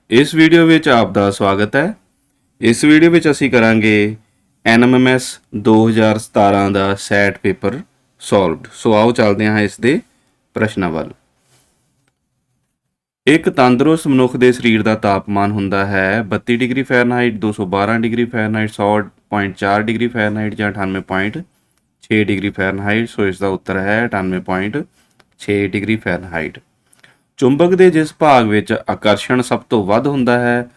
इस वीडियो ਵਿੱਚ ਆਪ ਦਾ ਸਵਾਗਤ ਹੈ। ਇਸ ਵੀਡੀਓ ਵਿੱਚ ਅਸੀਂ ਕਰਾਂਗੇ NMMS 2017 ਦਾ ਸੈਟ ਪੇਪਰ ਸੋਲਵਡ। ਸੋ ਆਓ ਚੱਲਦੇ ਹਾਂ ਇਸ ਦੇ ਪ੍ਰਸ਼ਨਾਂ ਵੱਲ। ਇੱਕ ਤੰਦਰੁਸਤ ਮਨੁੱਖ ਦੇ ਸਰੀਰ ਦਾ ਤਾਪਮਾਨ ਹੁੰਦਾ ਹੈ 32 degree Fahrenheit, 212 degree Fahrenheit, 100.4 degree Fahrenheit ਜਾਂ 98.6 ਡਿਗਰੀ ਫਾਰਨਹਾਈਟ। ਸੋ ਇਸ ਦਾ ਉੱਤਰ ਹੈ 98.6 ਡਿਗਰੀ ਫਾਰਨਹਾਈਟ। ਚੁੰਬਕ ਦੇ ਜਿਸ ਭਾਗ ਵਿੱਚ ਆਕਰਸ਼ਣ ਸਭ ਤੋਂ ਵੱਧ ਹੁੰਦਾ ਹੈ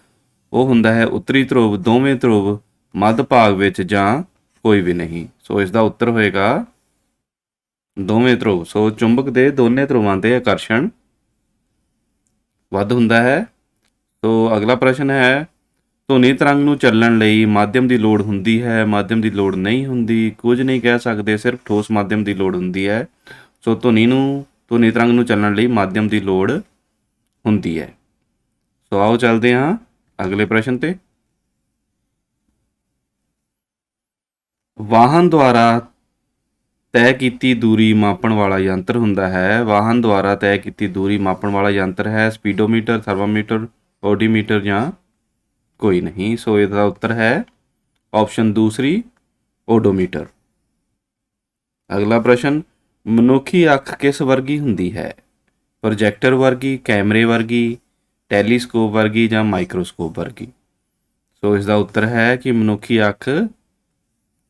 ਉਹ ਹੁੰਦਾ ਹੈ ਉੱਤਰੀ ਧਰੁਵ, ਦੋਵੇਂ ਧਰੁਵ, ਮੱਧ ਭਾਗ ਵਿੱਚ ਜਾਂ ਕੋਈ ਵੀ ਨਹੀਂ। ਸੋ ਇਸ ਦਾ ਉੱਤਰ ਹੋਏਗਾ ਦੋਵੇਂ ਧਰੁਵ। ਸੋ ਚੁੰਬਕ ਦੇ ਦੋਨੇ ਧਰੁਵਾਂ ਤੇ ਆਕਰਸ਼ਣ ਵੱਧ ਹੁੰਦਾ ਹੈ। ਸੋ ਅਗਲਾ ਪ੍ਰਸ਼ਨ ਹੈ, ਧੁਨੀ ਤਰੰਗ ਨੂੰ ਚੱਲਣ ਲਈ ਮਾਧਿਅਮ ਦੀ ਲੋੜ ਹੁੰਦੀ ਹੈ, ਮਾਧਿਅਮ ਦੀ ਲੋੜ ਨਹੀਂ ਹੁੰਦੀ, ਕੁਝ ਨਹੀਂ ਕਹਿ ਸਕਦੇ, ਸਿਰਫ ਠੋਸ ਮਾਧਿਅਮ ਦੀ ਲੋੜ ਹੁੰਦੀ ਹੈ। ਸੋ ਧੁਨੀ ਤਰੰਗ ਨੂੰ ਚੱਲਣ ਲਈ ਮਾਧਿਅਮ ਦੀ ਲੋੜ ਹੁੰਦੀ ਹੈ। ਸੋ ਆਓ ਚੱਲਦੇ ਹਾਂ ਅਗਲੇ ਪ੍ਰਸ਼ਨ ਤੇ। ਵਾਹਨ ਦੁਆਰਾ ਤੈਅ ਕੀਤੀ ਦੂਰੀ ਮਾਪਣ ਵਾਲਾ ਯੰਤਰ ਹੁੰਦਾ ਹੈ। ਵਾਹਨ ਦੁਆਰਾ ਤੈਅ ਕੀਤੀ ਦੂਰੀ ਮਾਪਣ ਵਾਲਾ ਯੰਤਰ ਹੈ ਸਪੀਡੋਮੀਟਰ, ਥਰਮਾਮੀਟਰ, ਓਡੀਮੀਟਰ ਜਾਂ ਕੋਈ ਨਹੀਂ। ਸੋ ਇਹਦਾ ਉੱਤਰ ਹੈ ਆਪਸ਼ਨ ਦੂਸਰੀ, ਓਡੋਮੀਟਰ। ਅਗਲਾ ਪ੍ਰਸ਼ਨ, ਮਨੁੱਖੀ ਅੱਖ ਕਿਸ ਵਰਗੀ ਹੁੰਦੀ ਹੈ? ਪ੍ਰੋਜੈਕਟਰ ਵਰਗੀ, ਕੈਮਰੇ ਵਰਗੀ, ਟੈਲੀਸਕੋਪ ਵਰਗੀ ਜਾਂ ਮਾਈਕਰੋਸਕੋਪ ਵਰਗੀ। ਸੋ ਇਸ ਦਾ ਉੱਤਰ ਹੈ ਕਿ ਮਨੁੱਖੀ ਅੱਖ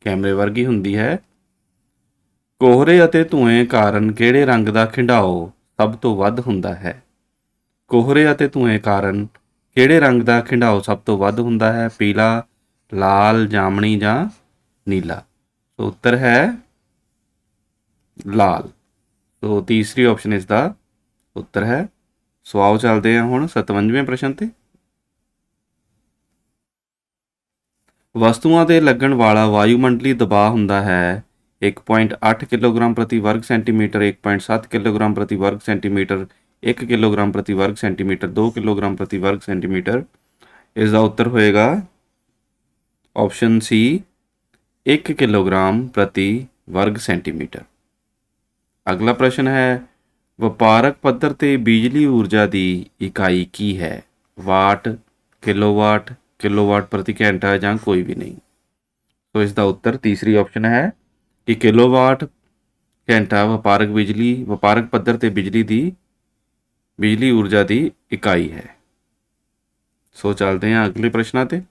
ਕੈਮਰੇ ਵਰਗੀ ਹੁੰਦੀ ਹੈ। ਕੋਹਰੇ ਅਤੇ ਧੂਏ ਕਾਰਨ ਕਿਹੜੇ ਰੰਗ ਦਾ ਖਿੰਡਾਓ ਸਭ ਤੋਂ ਵੱਧ ਹੁੰਦਾ ਹੈ? ਕੋਹਰੇ ਅਤੇ ਧੂਏ ਕਾਰਨ ਕਿਹੜੇ ਰੰਗ ਦਾ ਖਿੰਡਾਓ ਸਭ ਤੋਂ ਵੱਧ ਹੁੰਦਾ ਹੈ? ਪੀਲਾ, ਲਾਲ, ਜਾਮਣੀ ਜਾਂ ਨੀਲਾ। ਸੋ ਉੱਤਰ ਹੈ ਲਾਲ। ਸੋ ਤੀਸਰੀ ਆਪਸ਼ਨ ਇਸ ਦਾ ਉੱਤਰ ਹੈ। ਸੋ ਆਓ ਚੱਲਦੇ ਹਾਂ ਹੁਣ 57ਵੇਂ ਪ੍ਰਸ਼ਨ ਤੇ। ਵਸਤੂਆਂ ਤੇ ਲੱਗਣ ਵਾਲਾ ਵਾਯੂਮੰਡਲੀ ਦਬਾਅ ਹੁੰਦਾ ਹੈ 1.8 ਕਿਲੋਗ੍ਰਾਮ ਪ੍ਰਤੀ ਵਰਗ ਸੈਂਟੀਮੀਟਰ, 1.7 ਕਿਲੋਗ੍ਰਾਮ ਪ੍ਰਤੀ ਵਰਗ ਸੈਂਟੀਮੀਟਰ, 1 ਕਿਲੋਗ੍ਰਾਮ ਪ੍ਰਤੀ ਵਰਗ ਸੈਂਟੀਮੀਟਰ, 2 ਕਿਲੋਗ੍ਰਾਮ ਪ੍ਰਤੀ ਵਰਗ ਸੈਂਟੀਮੀਟਰ। ਇਸ ਦਾ ਉੱਤਰ ਹੋਏਗਾ ਆਪਸ਼ਨ ਸੀ, 1 ਕਿਲੋਗ੍ਰਾਮ ਪ੍ਰਤੀ ਵਰਗ ਸੈਂਟੀਮੀਟਰ। ਅਗਲਾ ਪ੍ਰਸ਼ਨ ਹੈ, ਵਪਾਰਕ ਪੱਧਰ ਤੇ ਬਿਜਲੀ ਊਰਜਾ ਦੀ ਇਕਾਈ ਕੀ ਹੈ? ਵਾਟ, ਕਿਲੋਵਾਟ, ਕਿਲੋਵਾਟ ਪ੍ਰਤੀ ਘੰਟਾ ਜਾਂ ਕੋਈ ਵੀ ਨਹੀਂ। ਸੋ ਇਸ ਦਾ ਉੱਤਰ ਤੀਸਰੀ ਆਪਸ਼ਨ ਹੈ ਕਿ ਕਿਲੋਵਾਟ ਘੰਟਾ ਵਪਾਰਕ ਪੱਧਰ ਤੇ ਬਿਜਲੀ ਊਰਜਾ ਦੀ ਇਕਾਈ ਹੈ। ਸੋ ਚੱਲਦੇ ਹਾਂ ਅਗਲੇ ਪ੍ਰਸ਼ਨਾਂ ਤੇ।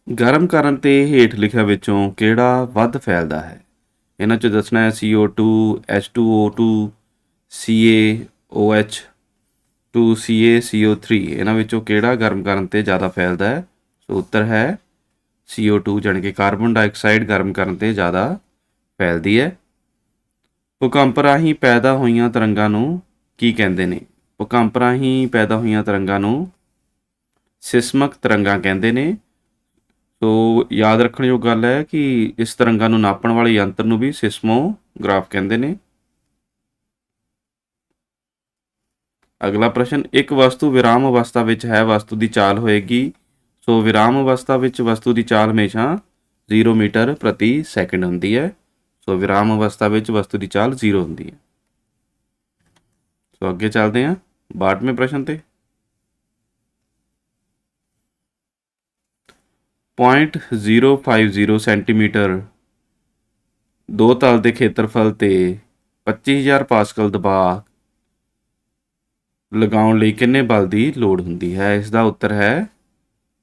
ਗਰਮ ਕਰਨ ਤੇ ਹੇਠ ਲਿਖਿਆ ਵਿੱਚੋਂ ਕਿਹੜਾ ਵੱਧ ਫੈਲਦਾ ਹੈ? ਇਹਨਾਂ 'ਚ ਦੱਸਣਾ ਹੈ CO2, H2O2, CaOH2, CaCO3। ਇਹਨਾਂ ਵਿੱਚੋਂ ਕਿਹੜਾ ਗਰਮ ਕਰਨ ਤੇ ਜ਼ਿਆਦਾ ਫੈਲਦਾ ਹੈ? ਸੋ ਉੱਤਰ ਹੈ CO2, ਜਾਣੀ ਕਿ ਕਾਰਬਨ ਡਾਈਆਕਸਾਈਡ ਗਰਮ ਕਰਨ ਤੇ ਜ਼ਿਆਦਾ ਫੈਲਦੀ ਹੈ। ਭੂਕੰਪ ਰਾਹੀਂ ਪੈਦਾ ਹੋਈਆਂ ਤਰੰਗਾਂ ਨੂੰ ਕੀ ਕਹਿੰਦੇ ਨੇ? ਭੂਕੰਪ ਰਾਹੀਂ ਪੈਦਾ ਹੋਈਆਂ ਤਰੰਗਾਂ ਨੂੰ ਸਿਸਮਕ ਤਰੰਗਾਂ ਕਹਿੰਦੇ ਨੇ। ਸੋ ਯਾਦ ਰੱਖਣਯੋਗ ਗੱਲ ਹੈ ਕਿ ਇਸ ਤਰੰਗਾਂ ਨੂੰ ਨਾਪਣ ਵਾਲੇ ਯੰਤਰ ਨੂੰ ਵੀ ਸਿਸਮੋਗ੍ਰਾਫ ਕਹਿੰਦੇ ਨੇ। ਅਗਲਾ ਪ੍ਰਸ਼ਨ, ਇੱਕ ਵਸਤੂ ਵਿਰਾਮ ਅਵਸਥਾ ਵਿੱਚ ਹੈ, ਵਸਤੂ ਦੀ ਚਾਲ ਹੋਏਗੀ। ਸੋ ਵਿਰਾਮ ਅਵਸਥਾ ਵਿੱਚ ਵਸਤੂ ਦੀ ਚਾਲ ਹਮੇਸ਼ਾ 0 ਮੀਟਰ ਪ੍ਰਤੀ ਸੈਕਿੰਡ ਹੁੰਦੀ ਹੈ। ਸੋ ਵਿਰਾਮ ਅਵਸਥਾ ਵਿੱਚ ਵਸਤੂ ਦੀ ਚਾਲ 0 ਹੁੰਦੀ ਹੈ। ਸੋ ਅੱਗੇ ਚੱਲਦੇ ਹਾਂ 62ਵੇਂ ਪ੍ਰਸ਼ਨ ਤੇ। 0.050 ਸੈਂਟੀਮੀਟਰ ਦੋ ਤਲ ਦੇ ਖੇਤਰਫਲ ਤੇ 25,000 ਪਾਸਕਲ ਦਬਾਅ ਲਗਾਉਣ ਲਈ ਕਿੰਨੇ ਬਲ ਦੀ ਲੋੜ ਹੁੰਦੀ ਹੈ? ਇਸ ਦਾ ਉੱਤਰ ਹੈ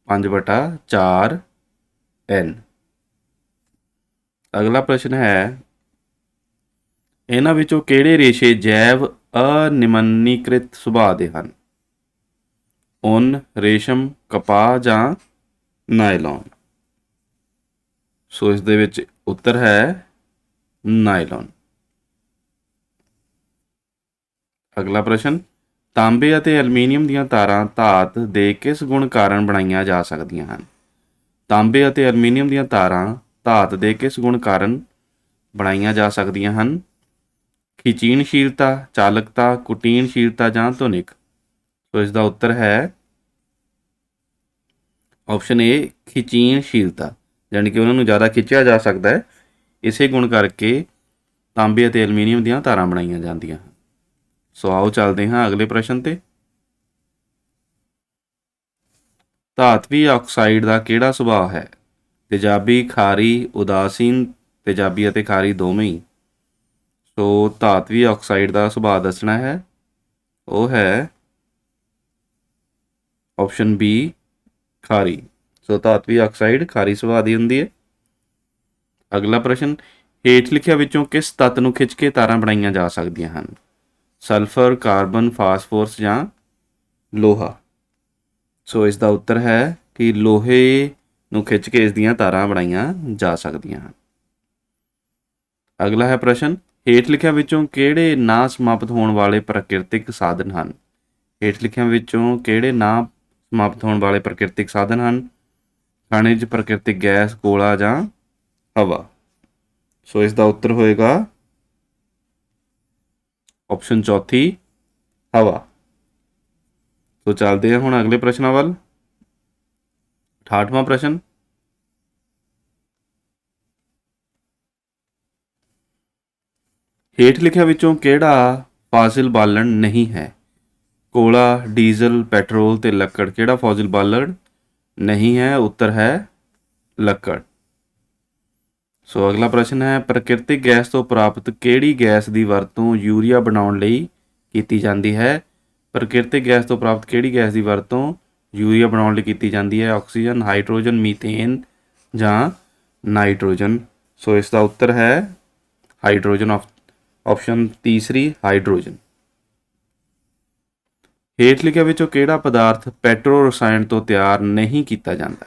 5/4 N। ਅਗਲਾ ਪ੍ਰਸ਼ਨ ਹੈ, ਇਹਨਾਂ ਵਿੱਚੋਂ ਕਿਹੜੇ ਰੇਸ਼ੇ ਜੈਵ ਅਨਿਮਨੀਕ੍ਰਿਤ ਸੁਭਾਅ ਦੇ ਹਨ? ਉੱਨ, ਰੇਸ਼ਮ, ਕਪਾਹ ਜਾਂ ਨਾਇਲੋਨ। ਸੋ ਇਸ ਦੇ ਵਿੱਚ ਉੱਤਰ ਹੈ ਨਾਇਲੋਨ। ਅਗਲਾ ਪ੍ਰਸ਼ਨ, ਤਾਂਬੇ ਅਤੇ ਐਲੂਮੀਨੀਅਮ ਦੀਆਂ ਤਾਰਾਂ ਧਾਤ ਦੇ ਕਿਸ ਗੁਣ ਕਾਰਨ ਬਣਾਈਆਂ ਜਾ ਸਕਦੀਆਂ ਹਨ? ਤਾਂਬੇ ਅਤੇ ਐਲੂਮੀਨੀਅਮ ਦੀਆਂ ਤਾਰਾਂ ਧਾਤ ਦੇ ਕਿਸ ਗੁਣ ਕਾਰਨ ਬਣਾਈਆਂ ਜਾ ਸਕਦੀਆਂ ਹਨ? ਖਿਚੀਣਸ਼ੀਲਤਾ, ਚਾਲਕਤਾ, ਕੁਟੀਣਸ਼ੀਲਤਾ ਜਾਂ ਧੁਨਿਕ। ਸੋ ਇਸ ਦਾ ਉੱਤਰ ਹੈ ਆਪਸ਼ਨ ਏ, ਖਿਚੀਣਸ਼ੀਲਤਾ, ਯਾਨੀ ਕਿ ਉਹਨਾਂ ਨੂੰ ਜ਼ਿਆਦਾ ਖਿੱਚਿਆ ਜਾ ਸਕਦਾ ਹੈ। ਇਸੇ ਗੁਣ ਕਰਕੇ ਤਾਂਬੇ ਅਤੇ ਐਲੂਮੀਨੀਅਮ ਦੀਆਂ ਤਾਰਾਂ ਬਣਾਈਆਂ ਜਾਂਦੀਆਂ ਹਨ। ਸੋ ਆਓ ਚੱਲਦੇ ਹਾਂ ਅਗਲੇ ਪ੍ਰਸ਼ਨ ਤੇ। ਧਾਤਵੀ ਆਕਸਾਈਡ ਦਾ ਕਿਹੜਾ ਸੁਭਾਅ ਹੈ? ਤੇਜ਼ਾਬੀ, ਖਾਰੀ, ਉਦਾਸੀਨ, ਤੇਜ਼ਾਬੀ ਅਤੇ ਖਾਰੀ ਦੋਵੇਂ ਹੀ। ਸੋ ਧਾਤਵੀ ਆਕਸਾਈਡ ਦਾ ਸੁਭਾਅ ਦੱਸਣਾ ਹੈ, ਉਹ ਹੈ ਆਪਸ਼ਨ ਬੀ ਖਾਰੀ। ਸੋ ਧਾਤਵੀ ਆਕਸਾਈਡ ਖਾਰੀ ਸੁਭਾਅ ਦੀ ਹੁੰਦੀ ਹੈ। ਅਗਲਾ ਪ੍ਰਸ਼ਨ, ਹੇਠ ਲਿਖਿਆਂ ਵਿੱਚੋਂ ਕਿਸ ਤੱਤ ਨੂੰ ਖਿੱਚ ਕੇ ਤਾਰਾਂ ਬਣਾਈਆਂ ਜਾ ਸਕਦੀਆਂ ਹਨ? ਸਲਫਰ, ਕਾਰਬਨ, ਫਾਸਫੋਰਸ ਜਾਂ ਲੋਹਾ। ਸੋ ਇਸ ਦਾ ਉੱਤਰ ਹੈ ਕਿ ਲੋਹੇ ਨੂੰ ਖਿੱਚ ਕੇ ਇਸ ਦੀਆਂ ਤਾਰਾਂ ਬਣਾਈਆਂ ਜਾ ਸਕਦੀਆਂ ਹਨ। ਅਗਲਾ ਹੈ ਪ੍ਰਸ਼ਨ, ਹੇਠ ਲਿਖਿਆਂ ਵਿੱਚੋਂ ਕਿਹੜੇ ਨਾ ਸਮਾਪਤ ਹੋਣ ਵਾਲੇ ਪ੍ਰਕਿਰਤਿਕ ਸਾਧਨ ਹਨ? ਹੇਠ ਲਿਖਿਆਂ ਵਿੱਚੋਂ ਕਿਹੜੇ ਨਾ ਸਮਾਪਤ ਹੋਣ ਵਾਲੇ ਪ੍ਰਕਿਰਤਿਕ ਸਾਧਨ ਹਨ? ਖਣਿਜ, ਪ੍ਰਕਿਰਤਿਕ ਗੈਸ, ਕੋਲਾ ਜਾਂ ਹਵਾ। ਸੋ ਇਸ ਦਾ ਉੱਤਰ ਹੋਏਗਾ ਆਪਸ਼ਨ ਚੌਥੀ, ਹਵਾ। ਸੋ ਚੱਲਦੇ ਹਾਂ ਹੁਣ ਅਗਲੇ ਪ੍ਰਸ਼ਨਾਂ ਵੱਲ। 68ਵਾਂ ਪ੍ਰਸ਼ਨ, ਹੇਠ ਲਿਖਿਆਂ ਵਿੱਚੋਂ ਕਿਹੜਾ ਫਾਜ਼ਿਲ ਬਾਲਣ ਨਹੀਂ ਹੈ? ਕੋਲਾ, ਡੀਜ਼ਲ, ਪੈਟਰੋਲ ਤੇ ਲੱਕੜ। ਕਿਹੜਾ ਫਾਜ਼ਿਲ ਬਾਲਣ ਨਹੀਂ ਹੈ? ਉੱਤਰ ਹੈ ਲੱਕੜ। ਸੋ ਅਗਲਾ ਪ੍ਰਸ਼ਨ ਹੈ, ਪ੍ਰਕਿਰਤਿਕ ਗੈਸ ਤੋਂ ਪ੍ਰਾਪਤ ਕਿਹੜੀ ਗੈਸ ਦੀ ਵਰਤੋਂ ਯੂਰੀਆ ਬਣਾਉਣ ਲਈ ਕੀਤੀ ਜਾਂਦੀ ਹੈ? ਪ੍ਰਕਿਰਤਿਕ ਗੈਸ ਤੋਂ ਪ੍ਰਾਪਤ ਕਿਹੜੀ ਗੈਸ ਦੀ ਵਰਤੋਂ ਯੂਰੀਆ ਬਣਾਉਣ ਲਈ ਕੀਤੀ ਜਾਂਦੀ ਹੈ? ਆਕਸੀਜਨ, ਹਾਈਡਰੋਜਨ, ਮੀਥੇਨ ਜਾਂ ਨਾਈਟ੍ਰੋਜਨ। ਸੋ ਇਸ ਦਾ ਉੱਤਰ ਹੈ ਹਾਈਡਰੋਜਨ, ਆਪਸ਼ਨ ਤੀਸਰੀ, ਹਾਈਡਰੋਜਨ। ਹੇਠ ਲਿਖਿਆਂ ਵਿੱਚੋਂ ਕਿਹੜਾ ਪਦਾਰਥ ਪੈਟਰੋ ਰਸਾਇਣ ਤੋਂ ਤਿਆਰ ਨਹੀਂ ਕੀਤਾ ਜਾਂਦਾ?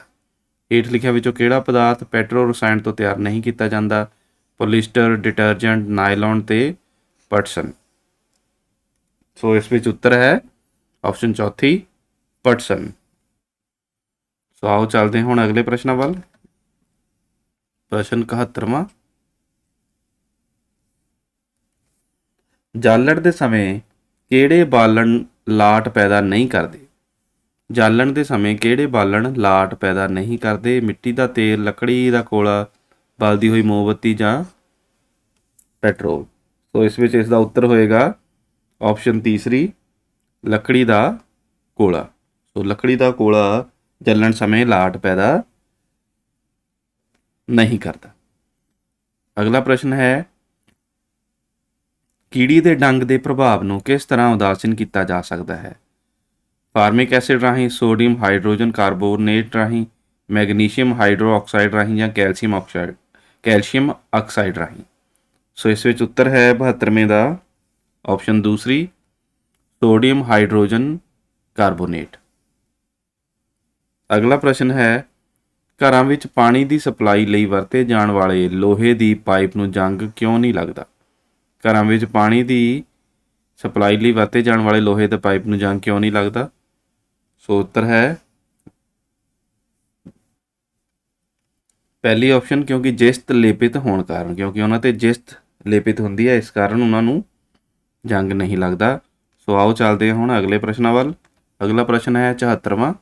ਹੇਠ ਲਿਖਿਆਂ ਵਿੱਚੋਂ ਕਿਹੜਾ ਪਦਾਰਥ ਪੈਟਰੋ ਰਸਾਇਣ ਤੋਂ ਤਿਆਰ ਨਹੀਂ ਕੀਤਾ ਜਾਂਦਾ? ਪੋਲੀਸਟਰ, ਡਿਟਰਜੈਂਟ, ਨਾਇਲੌਨ ਤੇ ਪਟਸਨ। ਸੋ ਇਸ ਵਿੱਚ ਉੱਤਰ ਹੈ ਆਪਸ਼ਨ ਚੌਥੀ, ਪਟਸਨ। ਸੋ ਆਓ ਚੱਲਦੇ ਹਾਂ ਹੁਣ ਅਗਲੇ ਪ੍ਰਸ਼ਨਾਂ ਵੱਲ। ਪ੍ਰਸ਼ਨ 71ਵਾਂ, ਜਾਲਣ ਦੇ ਸਮੇਂ ਕਿਹੜੇ ਬਾਲਣ ਲਾਟ ਪੈਦਾ ਨਹੀਂ ਕਰਦੇ? ਜਾਲਣ ਦੇ ਸਮੇਂ ਕਿਹੜੇ ਬਾਲਣ ਲਾਟ ਪੈਦਾ ਨਹੀਂ ਕਰਦੇ? ਮਿੱਟੀ ਦਾ ਤੇਲ, ਲੱਕੜੀ ਦਾ ਕੋਲਾ, ਬਲਦੀ ਹੋਈ ਮੋਮਬੱਤੀ ਜਾਂ ਪੈਟਰੋਲ। ਸੋ ਇਸ ਵਿੱਚ ਇਸ ਦਾ ਉੱਤਰ ਹੋਏਗਾ ਆਪਸ਼ਨ ਤੀਸਰੀ, ਲੱਕੜੀ ਦਾ ਕੋਲਾ। ਸੋ ਲੱਕੜੀ ਦਾ ਕੋਲਾ ਜਲਣ ਸਮੇਂ ਲਾਟ ਪੈਦਾ ਨਹੀਂ ਕਰਦਾ। ਅਗਲਾ ਪ੍ਰਸ਼ਨ ਹੈ, ਕੀੜੀ ਦੇ ਡੰਗ ਦੇ ਪ੍ਰਭਾਵ ਨੂੰ ਕਿਸ ਤਰ੍ਹਾਂ ਉਦਾਸੀਨ ਕੀਤਾ ਜਾ ਸਕਦਾ ਹੈ? ਫਾਰਮਿਕ ਐਸਿਡ ਰਾਹੀਂ, ਸੋਡੀਅਮ ਹਾਈਡਰੋਜਨ ਕਾਰਬੋਨੇਟ ਰਾਹੀਂ, ਮੈਗਨੀਸ਼ੀਅਮ ਹਾਈਡਰੋਆਕਸਾਈਡ ਰਾਹੀਂ ਜਾਂ ਕੈਲਸ਼ੀਅਮ ਆਕਸਾਈਡ ਰਾਹੀਂ। ਸੋ ਇਸ ਵਿੱਚ ਉੱਤਰ ਹੈ 72ਵੇਂ ਦਾ ਆਪਸ਼ਨ ਦੂਸਰੀ, ਸੋਡੀਅਮ ਹਾਈਡਰੋਜਨ ਕਾਰਬੋਨੇਟ। ਅਗਲਾ ਪ੍ਰਸ਼ਨ ਹੈ, ਘਰਾਂ ਵਿੱਚ ਪਾਣੀ ਦੀ ਸਪਲਾਈ ਲਈ ਵਰਤੇ ਜਾਣ ਵਾਲੇ ਲੋਹੇ ਦੀ ਪਾਈਪ ਨੂੰ ਜੰਗ ਕਿਉਂ ਨਹੀਂ ਲੱਗਦਾ? ਘਰਾਂ ਵਿੱਚ ਪਾਣੀ ਦੀ ਸਪਲਾਈ ਲਈ ਵਰਤੇ ਜਾਣ ਵਾਲੇ ਲੋਹੇ ਦੇ ਪਾਈਪ ਨੂੰ ਜੰਗ ਕਿਉਂ ਨਹੀਂ ਲੱਗਦਾ? ਸੋ ਉੱਤਰ ਹੈ ਪਹਿਲੀ ਆਪਸ਼ਨ, ਕਿਉਂਕਿ ਜਿਸਤ ਲੇਪਿਤ ਹੋਣ ਕਾਰਨ। ਕਿਉਂਕਿ ਉਹਨਾਂ ਤੇ ਜਿਸਤ ਲੇਪਿਤ ਹੁੰਦੀ ਹੈ, ਇਸ ਕਾਰਨ ਉਹਨਾਂ ਨੂੰ ਜੰਗ ਨਹੀਂ ਲੱਗਦਾ। ਸੋ ਆਓ ਚੱਲਦੇ ਹਾਂ ਹੁਣ ਅਗਲੇ ਪ੍ਰਸ਼ਨਾਂ ਵੱਲ। ਅਗਲਾ ਪ੍ਰਸ਼ਨ ਹੈ 74ਵਾਂ,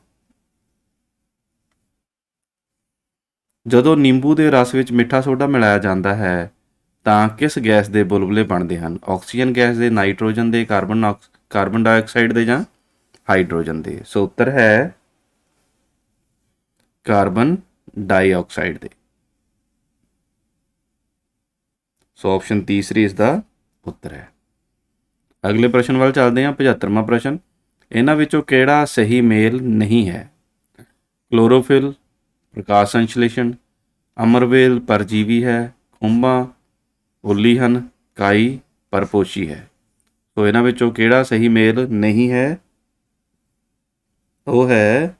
ਜਦੋਂ ਨਿੰਬੂ ਦੇ ਰਸ ਵਿੱਚ ਮਿੱਠਾ ਸੋਡਾ ਮਿਲਾਇਆ ਜਾਂਦਾ ਹੈ ਤਾਂ ਕਿਸ ਗੈਸ ਦੇ ਬੁਲਬੁਲੇ ਬਣਦੇ ਹਨ? ਆਕਸੀਜਨ ਗੈਸ ਦੇ, ਨਾਈਟ੍ਰੋਜਨ ਦੇ, ਕਾਰਬਨ ਡਾਈਆਕਸਾਈਡ ਦੇ ਜਾਂ ਹਾਈਡਰੋਜਨ ਦੇ। ਸੋ ਉੱਤਰ ਹੈ ਕਾਰਬਨ ਡਾਈਆਕਸਾਈਡ ਦੇ। ਸੋ ਆਪਸ਼ਨ ਤੀਸਰੀ ਇਸ ਦਾ ਉੱਤਰ ਹੈ। ਅਗਲੇ ਪ੍ਰਸ਼ਨ ਵੱਲ ਚੱਲਦੇ ਹਾਂ। 75ਵਾਂ ਪ੍ਰਸ਼ਨ, ਇਹਨਾਂ ਵਿੱਚੋਂ ਕਿਹੜਾ ਸਹੀ ਮੇਲ ਨਹੀਂ ਹੈ? ਕਲੋਰੋਫਿਲ, ਪ੍ਰਕਾਸ਼ ਸੰਸ਼ਲੇਸ਼ਣ, ਅਮਰਵੇਲ ਪਰਜੀਵੀ ਹੈ, ਖੁੰਬਾਂ ਉੱਲੀ ਹਨ, ਕਾਈ ਪਰਪੋਸ਼ੀ ਹੈ। ਸੋ ਇਹਨਾਂ ਵਿੱਚੋਂ ਕਿਹੜਾ ਸਹੀ ਮੇਲ ਨਹੀਂ ਹੈ? ਉਹ ਹੈ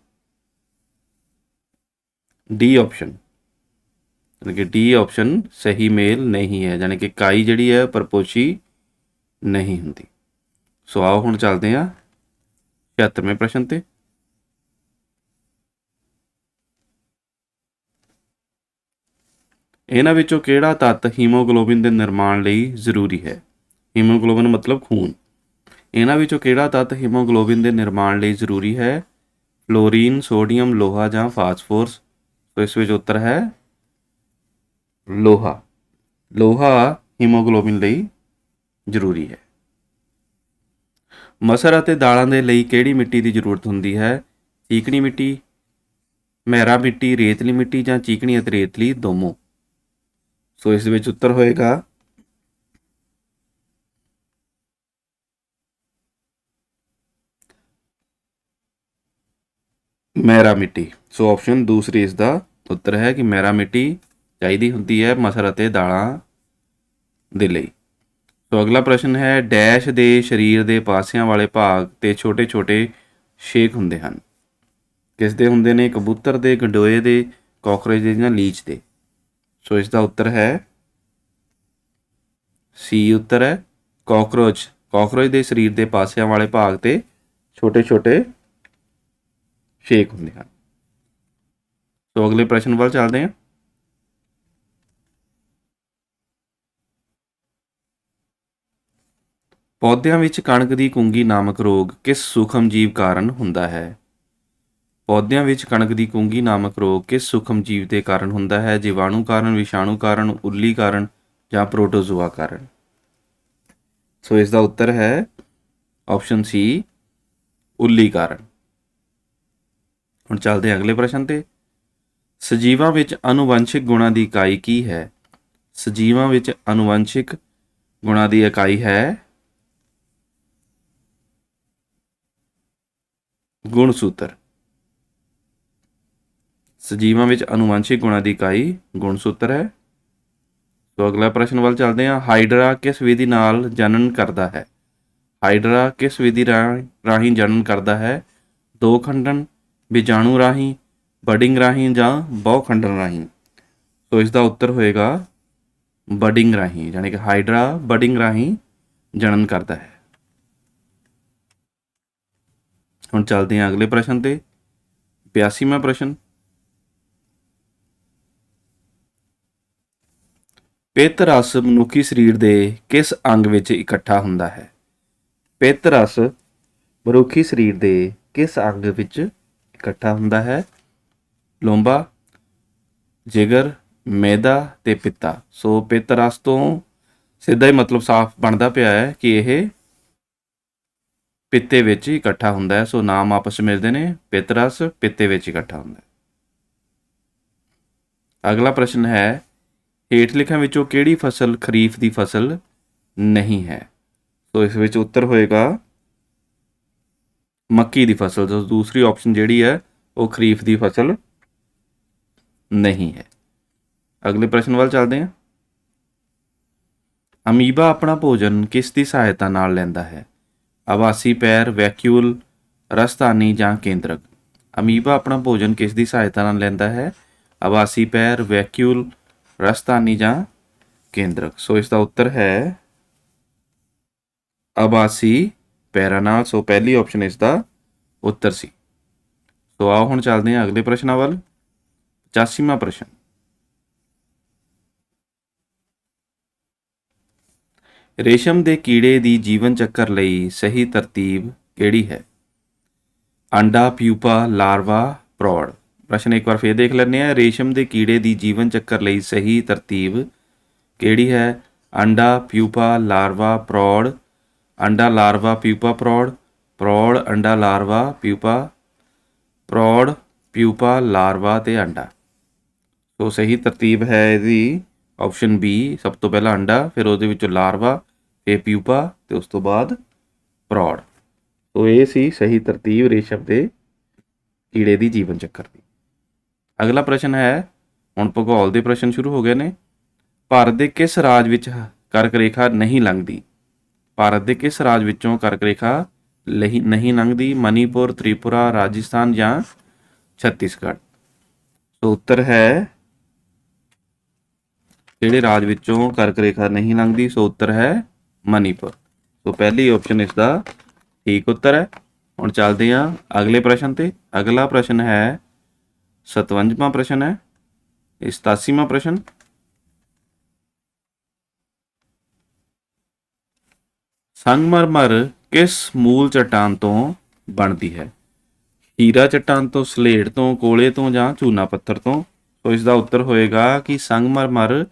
ਡੀ ਆਪਸ਼ਨ, ਯਾਨੀ ਕਿ ਡੀ ਆਪਸ਼ਨ ਸਹੀ ਮੇਲ ਨਹੀਂ ਹੈ, ਯਾਨੀ ਕਿ ਕਾਈ ਜਿਹੜੀ ਹੈ ਪਰਪੋਸ਼ੀ ਨਹੀਂ ਹੁੰਦੀ। ਸੋ ਆਓ ਹੁਣ ਚੱਲਦੇ ਹਾਂ 76ਵੇਂ ਪ੍ਰਸ਼ਨ ਤੇ। ਇਹਨਾਂ ਵਿੱਚੋਂ ਕਿਹੜਾ ਤੱਤ ਹੀਮੋਗਲੋਬਿਨ ਦੇ ਨਿਰਮਾਣ ਲਈ ਜ਼ਰੂਰੀ ਹੈ? ਹੀਮੋਗਲੋਬਿਨ ਮਤਲਬ ਖੂਨ। ਇਹਨਾਂ ਵਿੱਚੋਂ ਕਿਹੜਾ ਤੱਤ ਹੀਮੋਗਲੋਬਿਨ ਦੇ ਨਿਰਮਾਣ ਲਈ ਜ਼ਰੂਰੀ ਹੈ? ਫਲੋਰੀਨ, ਸੋਡੀਅਮ, ਲੋਹਾ ਜਾਂ ਫਾਸਫੋਰਸ। ਸੋ ਇਸ ਵਿੱਚ ਉੱਤਰ ਹੈ ਲੋਹਾ। ਲੋਹਾ ਹੀਮੋਗਲੋਬਿਨ ਲਈ ਜ਼ਰੂਰੀ ਹੈ। ਮਸਰ ਅਤੇ ਦਾਲਾਂ ਦੇ ਲਈ ਕਿਹੜੀ ਮਿੱਟੀ ਦੀ ਜ਼ਰੂਰਤ ਹੁੰਦੀ ਹੈ? ਚੀਕਣੀ ਮਿੱਟੀ, ਮਹਿਰਾ ਮਿੱਟੀ, ਰੇਤਲੀ ਮਿੱਟੀ ਜਾਂ ਚੀਕਣੀ ਅਤੇ ਰੇਤਲੀ ਦੋਨੋਂ। ਸੋ ਇਸ ਵਿੱਚ ਉੱਤਰ ਹੋਏਗਾ ਮਹਿਰਾ ਮਿੱਟੀ। ਸੋ ਆਪਸ਼ਨ ਦੂਸਰੀ ਇਸ ਦਾ ਉੱਤਰ ਹੈ ਕਿ ਮਹਿਰਾ ਮਿੱਟੀ ਚਾਹੀਦੀ ਹੁੰਦੀ ਹੈ ਮਸਰ ਅਤੇ ਦਾਲਾਂ ਦੇ ਲਈ। ਸੋ ਅਗਲਾ ਪ੍ਰਸ਼ਨ ਹੈ, ਡੈਸ਼ ਦੇ ਸਰੀਰ ਦੇ ਪਾਸਿਆਂ ਵਾਲੇ ਭਾਗ ਤੇ ਛੋਟੇ ਛੋਟੇ ਛੇਕ ਹੁੰਦੇ ਹਨ। ਕਿਸ ਦੇ ਹੁੰਦੇ ਨੇ? ਕਬੂਤਰ ਦੇ, ਗੰਡੋਏ ਦੇ, ਕਾਕਰੋਚ ਦੇ ਜਾਂ ਲੀਚ ਦੇ। ਸੋ ਇਸ ਦਾ ਉੱਤਰ ਹੈ ਸੀ ਉੱਤਰ ਹੈ ਕਾਕਰੋਚ। ਕਾਕਰੋਚ ਦੇ ਸਰੀਰ ਦੇ ਪਾਸਿਆਂ ਵਾਲੇ ਭਾਗ ਤੇ ਛੋਟੇ ਛੋਟੇ ਛੇਕ ਹੁੰਦੇ ਹਨ। ਸੋ ਅਗਲੇ ਪ੍ਰਸ਼ਨ ਵੱਲ ਚੱਲਦੇ ਹਾਂ। ਪੌਦਿਆਂ ਵਿੱਚ ਕਣਕ ਦੀ ਕੁੰਗੀ ਨਾਮਕ ਰੋਗ ਕਿਸ ਸੂਖਮ ਜੀਵ ਕਾਰਨ ਹੁੰਦਾ ਹੈ? ਪੌਦਿਆਂ ਵਿੱਚ ਕਣਕ ਦੀ ਕੁੰਗੀ ਨਾਮਕ ਰੋਗ ਕਿਸ ਸੂਖਮ ਜੀਵ ਦੇ ਕਾਰਨ ਹੁੰਦਾ ਹੈ? ਜੀਵਾਣੂ ਕਾਰਨ, ਵਿਸ਼ਾਣੂ ਕਾਰਨ, ਉੱਲੀ ਕਾਰਨ ਜਾਂ ਪ੍ਰੋਟੋਜ਼ੋਆ ਕਾਰਨ। ਸੋ ਇਸ ਦਾ ਉੱਤਰ ਹੈ ਆਪਸ਼ਨ ਸੀ ਉੱਲੀ ਕਾਰਨ। ਹੁਣ ਚੱਲਦੇ ਅਗਲੇ ਪ੍ਰਸ਼ਨ ਤੇ। ਸਜੀਵਾਂ ਵਿੱਚ ਆਨੂਵੰਸ਼ਿਕ ਗੁਣਾਂ ਦੀ ਇਕਾਈ ਕੀ ਹੈ? ਸਜੀਵਾਂ ਵਿੱਚ ਆਨੂਵੰਸ਼ਿਕ ਗੁਣਾਂ ਦੀ ਇਕਾਈ ਹੈ ਗੁਣਸੂਤਰ। ਸਜੀਵਾਂ ਵਿੱਚ ਆਨੂਵੰਸ਼ਿਕ ਗੁਣਾਂ ਦੀ ਇਕਾਈ ਗੁਣਸੂਤਰ ਹੈ। ਸੋ ਅਗਲਾ ਪ੍ਰਸ਼ਨ ਵੱਲ ਚੱਲਦੇ ਹਾਂ। ਹਾਈਡਰਾ ਕਿਸ ਵਿਧੀ ਨਾਲ ਜਨਨ ਕਰਦਾ ਹੈ? ਹਾਈਡਰਾ ਕਿਸ ਵਿਧੀ ਰਾਹੀਂ ਜਨਨ ਕਰਦਾ ਹੈ? ਦੋ ਖੰਡਨ, ਬੀਜਾਣੂ ਰਾਹੀਂ, ਬਡਿੰਗ ਰਾਹੀਂ ਜਾਂ ਬਹੁ ਖੰਡਨ ਰਾਹੀਂ। ਸੋ ਇਸ ਦਾ ਉੱਤਰ ਹੋਏਗਾ ਬਡਿੰਗ ਰਾਹੀਂ, ਯਾਨੀ ਕਿ ਹਾਈਡਰਾ ਬਡਿੰਗ ਰਾਹੀਂ ਜਨਨ ਕਰਦਾ ਹੈ। ਹੁਣ ਚੱਲਦੇ ਹਾਂ ਅਗਲੇ ਪ੍ਰਸ਼ਨ ਤੇ। 82ਵਾਂ ਪ੍ਰਸ਼ਨ। ਪਿੱਤ ਰਸ ਮਨੁੱਖੀ ਸਰੀਰ ਦੇ ਕਿਸ ਅੰਗ ਵਿੱਚ ਇਕੱਠਾ ਹੁੰਦਾ ਹੈ? ਪਿੱਤ ਰਸ ਮਨੁੱਖੀ ਸਰੀਰ ਦੇ ਕਿਸ ਅੰਗ ਵਿੱਚ ਇਕੱਠਾ ਹੁੰਦਾ ਹੈ? ਲੋਂਬਾ, ਜਿਗਰ, ਮੈਦਾ ਤੇ ਪਿੱਤਾ। ਸੋ ਪਿੱਤ ਰਸ ਤੋਂ ਸਿੱਧਾ ਹੀ ਮਤਲਬ ਸਾਫ਼ ਬਣਦਾ ਪਿਆ ਹੈ ਕਿ ਇਹ ਪਿੱਤੇ ਵਿੱਚ ਇਕੱਠਾ ਹੁੰਦਾ ਹੈ। ਸੋ ਨਾਮ ਆਪਸ ਮਿਲਦੇ ਨੇ, ਪਿੱਤ ਰਸ ਪਿੱਤੇ ਵਿੱਚ ਇਕੱਠਾ ਹੁੰਦਾ ਹੈ। ਅਗਲਾ ਪ੍ਰਸ਼ਨ ਹੈ, ਹੇਠ ਲਿਖਿਆਂ ਵਿੱਚੋਂ ਕਿਹੜੀ ਫਸਲ ਖਰੀਫ ਦੀ ਫਸਲ ਨਹੀਂ ਹੈ? ਸੋ ਇਸ ਵਿੱਚ ਉੱਤਰ ਹੋਏਗਾ ਮੱਕੀ ਦੀ ਫਸਲ। ਸੋ ਦੂਸਰੀ ਆਪਸ਼ਨ ਜਿਹੜੀ ਹੈ ਉਹ ਖਰੀਫ ਦੀ ਫਸਲ ਨਹੀਂ ਹੈ। ਅਗਲੇ ਪ੍ਰਸ਼ਨ ਵੱਲ ਚੱਲਦੇ ਹਾਂ। ਅਮੀਬਾ ਆਪਣਾ ਭੋਜਨ ਕਿਸ ਦੀ ਸਹਾਇਤਾ ਨਾਲ ਲੈਂਦਾ ਹੈ? ਆਵਾਸੀ ਪੈਰ, ਵੈਕਿਊਲ, ਰਸਧਾਨੀ ਜਾਂ ਕੇਂਦਰਕ। ਅਮੀਬਾ ਆਪਣਾ ਭੋਜਨ ਕਿਸ ਦੀ ਸਹਾਇਤਾ ਨਾਲ ਲੈਂਦਾ ਹੈ? ਆਵਾਸੀ ਪੈਰ, ਵੈਕਿਊਲ, ਰਸਧਾਨੀ ਜਾਂ ਕੇਂਦਰਕ। ਸੋ ਇਸ ਦਾ ਉੱਤਰ ਹੈ ਆਵਾਸੀ ਪੈਰਾਂ ਨਾਲ। ਸੋ ਪਹਿਲੀ ਆਪਸ਼ਨ ਇਸ ਦਾ ਉੱਤਰ ਸੀ। ਸੋ ਆਓ ਹੁਣ ਚੱਲਦੇ ਹਾਂ ਅਗਲੇ ਪ੍ਰਸ਼ਨਾਂ ਵੱਲ। 85ਵਾਂ ਪ੍ਰਸ਼ਨ। ਰੇਸ਼ਮ ਦੇ ਕੀੜੇ ਦੀ ਜੀਵਨ ਚੱਕਰ ਲਈ ਸਹੀ ਤਰਤੀਬ ਕਿਹੜੀ ਹੈ? ਅੰਡਾ, ਪਿਊਪਾ, ਲਾਰਵਾ, ਪ੍ਰੌੜ। ਪ੍ਰਸ਼ਨ ਇੱਕ ਵਾਰ ਫਿਰ ਦੇਖ ਲੈਂਦੇ ਹਾਂ। ਰੇਸ਼ਮ ਦੇ ਕੀੜੇ ਦੀ ਜੀਵਨ ਚੱਕਰ ਲਈ ਸਹੀ ਤਰਤੀਬ ਕਿਹੜੀ ਹੈ? ਅੰਡਾ, ਪਿਊਪਾ, ਲਾਰਵਾ, ਪ੍ਰੌੜ। ਅੰਡਾ, ਲਾਰਵਾ, ਪਿਊਪਾ, ਪ੍ਰੌੜ। ਪ੍ਰੌੜ, ਅੰਡਾ, ਲਾਰਵਾ, ਪਿਊਪਾ। ਪ੍ਰੌੜ, ਪਿਊਪਾ, ਲਾਰਵਾ ਤੇ ਅੰਡਾ। ਸੋ ਸਹੀ ਤਰਤੀਬ ਹੈ ਇਹਦੀ ਆਪਸ਼ਨ ਬੀ। ਸਭ ਤੋਂ ਪਹਿਲਾਂ ਅੰਡਾ, ਫਿਰ ਉਹਦੇ ਵਿੱਚੋਂ ਲਾਰਵਾ, ਫਿਰ ਪਿਊਪਾ ਤੇ ਉਸ ਤੋਂ ਬਾਅਦ ਪ੍ਰੌੜ। ਸੋ ਇਹ ਸੀ ਸਹੀ ਤਰਤੀਬ ਰੇਸ਼ਮ ਦੇ ਕੀੜੇ ਦੀ ਜੀਵਨ ਚੱਕਰ ਦੀ। ਅਗਲਾ ਪ੍ਰਸ਼ਨ ਹੈ, ਹੁਣ ਭੂਗੋਲ ਦੇ ਪ੍ਰਸ਼ਨ ਸ਼ੁਰੂ ਹੋ ਗਏ ਨੇ। ਭਾਰਤ ਦੇ ਕਿਸ ਰਾਜ ਵਿੱਚ ਕਰਕ ਰੇਖਾ ਨਹੀਂ ਲੰਘਦੀ? ਭਾਰਤ ਦੇ ਕਿਸ ਰਾਜ ਵਿੱਚੋਂ ਕਰਕ ਰੇਖਾ ਨਹੀਂ ਲੰਘਦੀ? ਮਨੀਪੁਰ, ਤ੍ਰਿਪੁਰਾ, ਰਾਜਸਥਾਨ ਜਾਂ ਛੱਤੀਸਗੜ੍ਹ। ਸੋ ਉੱਤਰ ਹੈ ਕਿਹੜੇ ਰਾਜ ਵਿੱਚੋਂ ਕਰਕ ਰੇਖਾ ਨਹੀਂ ਲੰਘਦੀ? ਸੋ ਉੱਤਰ ਹੈ ਮਨੀਪੁਰ। ਸੋ ਪਹਿਲੀ ਆਪਸ਼ਨ ਇਸ ਦਾ ਠੀਕ ਉੱਤਰ ਹੈ। ਹੁਣ ਚੱਲਦੇ ਹਾਂ ਅਗਲੇ ਪ੍ਰਸ਼ਨ ਤੇ। ਅਗਲਾ ਪ੍ਰਸ਼ਨ ਹੈ 57ਵਾਂ ਪ੍ਰਸ਼ਨ ਹੈ। 87ਵਾਂ ਪ੍ਰਸ਼ਨ। ਸੰਗਮਰਮਰ ਕਿਸ ਮੂਲ ਚੱਟਾਨ ਤੋਂ ਬਣਦੀ ਹੈ? ਹੀਰਾ ਚੱਟਾਨ ਤੋਂ, ਸਲੇਟ ਤੋਂ, ਕੋਲੇ ਤੋਂ ਜਾਂ ਚੂਨਾ ਪੱਥਰ ਤੋਂ। ਸੋ ਇਸ ਦਾ ਉੱਤਰ ਹੋਏਗਾ ਕਿ ਸੰਗਮਰਮਰ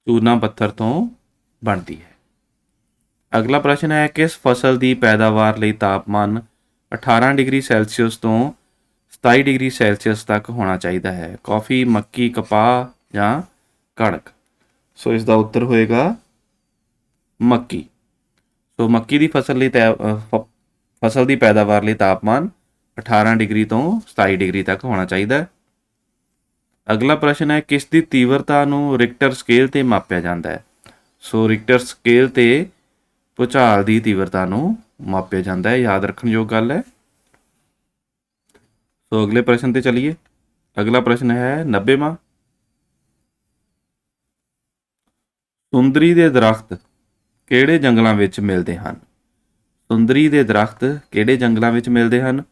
ਚੂਨਾ ਪੱਥਰ ਤੋਂ ਬਣਦੀ ਹੈ। ਅਗਲਾ ਪ੍ਰਸ਼ਨ ਹੈ ਕਿਸ ਫਸਲ ਦੀ ਪੈਦਾਵਾਰ ਲਈ ਤਾਪਮਾਨ 18 ਡਿਗਰੀ ਸੈਲਸੀਅਸ ਤੋਂ 27 ਡਿਗਰੀ ਸੈਲਸੀਅਸ ਤੱਕ ਹੋਣਾ ਚਾਹੀਦਾ ਹੈ? ਕੌਫੀ, ਮੱਕੀ, ਕਪਾਹ ਜਾਂ ਕਣਕ? ਸੋ ਇਸ ਦਾ ਉੱਤਰ ਹੋਏਗਾ ਮੱਕੀ। ਸੋ ਮੱਕੀ ਦੀ ਫਸਲ ਦੀ ਪੈਦਾਵਾਰ ਲਈ ਤਾਪਮਾਨ 18 ਡਿਗਰੀ ਤੋਂ 27 ਡਿਗਰੀ ਤੱਕ ਹੋਣਾ ਚਾਹੀਦਾ ਹੈ। ਅਗਲਾ ਪ੍ਰਸ਼ਨ ਹੈ ਕਿਸ ਦੀ ਤੀਵਰਤਾ ਨੂੰ ਰਿਕਟਰ ਸਕੇਲ ਤੇ ਮਾਪਿਆ ਜਾਂਦਾ ਹੈ? ਸੋ ਰਿਕਟਰ ਸਕੇਲ ਤੇ ਭੂਚਾਲ ਦੀ ਤੀਵਰਤਾ ਨੂੰ ਮਾਪਿਆ ਜਾਂਦਾ ਹੈ, ਯਾਦ ਰੱਖਣ ਯੋਗ ਗੱਲ ਹੈ। ਸੋ ਅਗਲੇ ਪ੍ਰਸ਼ਨ ਤੇ ਚਲੀਏ। ਅਗਲਾ ਪ੍ਰਸ਼ਨ ਹੈ 90ਵਾਂ। ਸੁੰਦਰੀ ਦੇ ਦਰਖਤ ਕਿਹੜੇ ਜੰਗਲਾਂ ਵਿੱਚ ਮਿਲਦੇ ਹਨ? ਸੁੰਦਰੀ ਦੇ ਦਰਖਤ ਕਿਹੜੇ ਜੰਗਲਾਂ ਵਿੱਚ ਮਿਲਦੇ ਹਨ?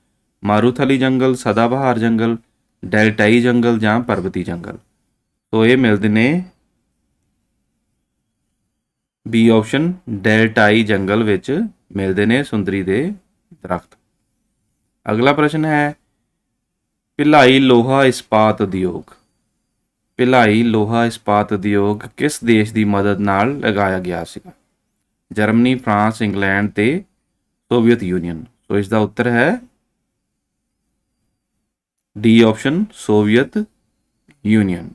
ਮਾਰੂਥਲੀ ਜੰਗਲ, ਸਦਾਬਹਾਰ ਜੰਗਲ, ਡੈਲਟਾਈ ਜੰਗਲ ਜਾਂ ਪਰਬਤੀ ਜੰਗਲ? ਸੋ ਇਹ ਮਿਲਦੇ ਨੇ ਬੀ ਆਪਸ਼ਨ, ਡੈਲਟਾਈ ਜੰਗਲ ਵਿੱਚ ਮਿਲਦੇ ਨੇ ਸੁੰਦਰੀ ਦੇ ਦਰਖਤ। ਅਗਲਾ ਪ੍ਰਸ਼ਨ ਹੈ ਭਿਲਾਈ ਲੋਹਾ ਇਸਪਾਤ ਉਦਯੋਗ। ਭਿਲਾਈ ਲੋਹਾ ਇਸਪਾਤ ਉਦਯੋਗ ਕਿਸ ਦੇਸ਼ ਦੀ ਮਦਦ ਨਾਲ ਲਗਾਇਆ ਗਿਆ ਸੀਗਾ? ਜਰਮਨੀ, ਫਰਾਂਸ, ਇੰਗਲੈਂਡ ਤੇ ਸੋਵੀਅਤ ਯੂਨੀਅਨ। ਸੋ ਇਸ ਦਾ ਉੱਤਰ ਹੈ ਡੀ ਆਪਸ਼ਨ, ਸੋਵੀਅਤ ਯੂਨੀਅਨ।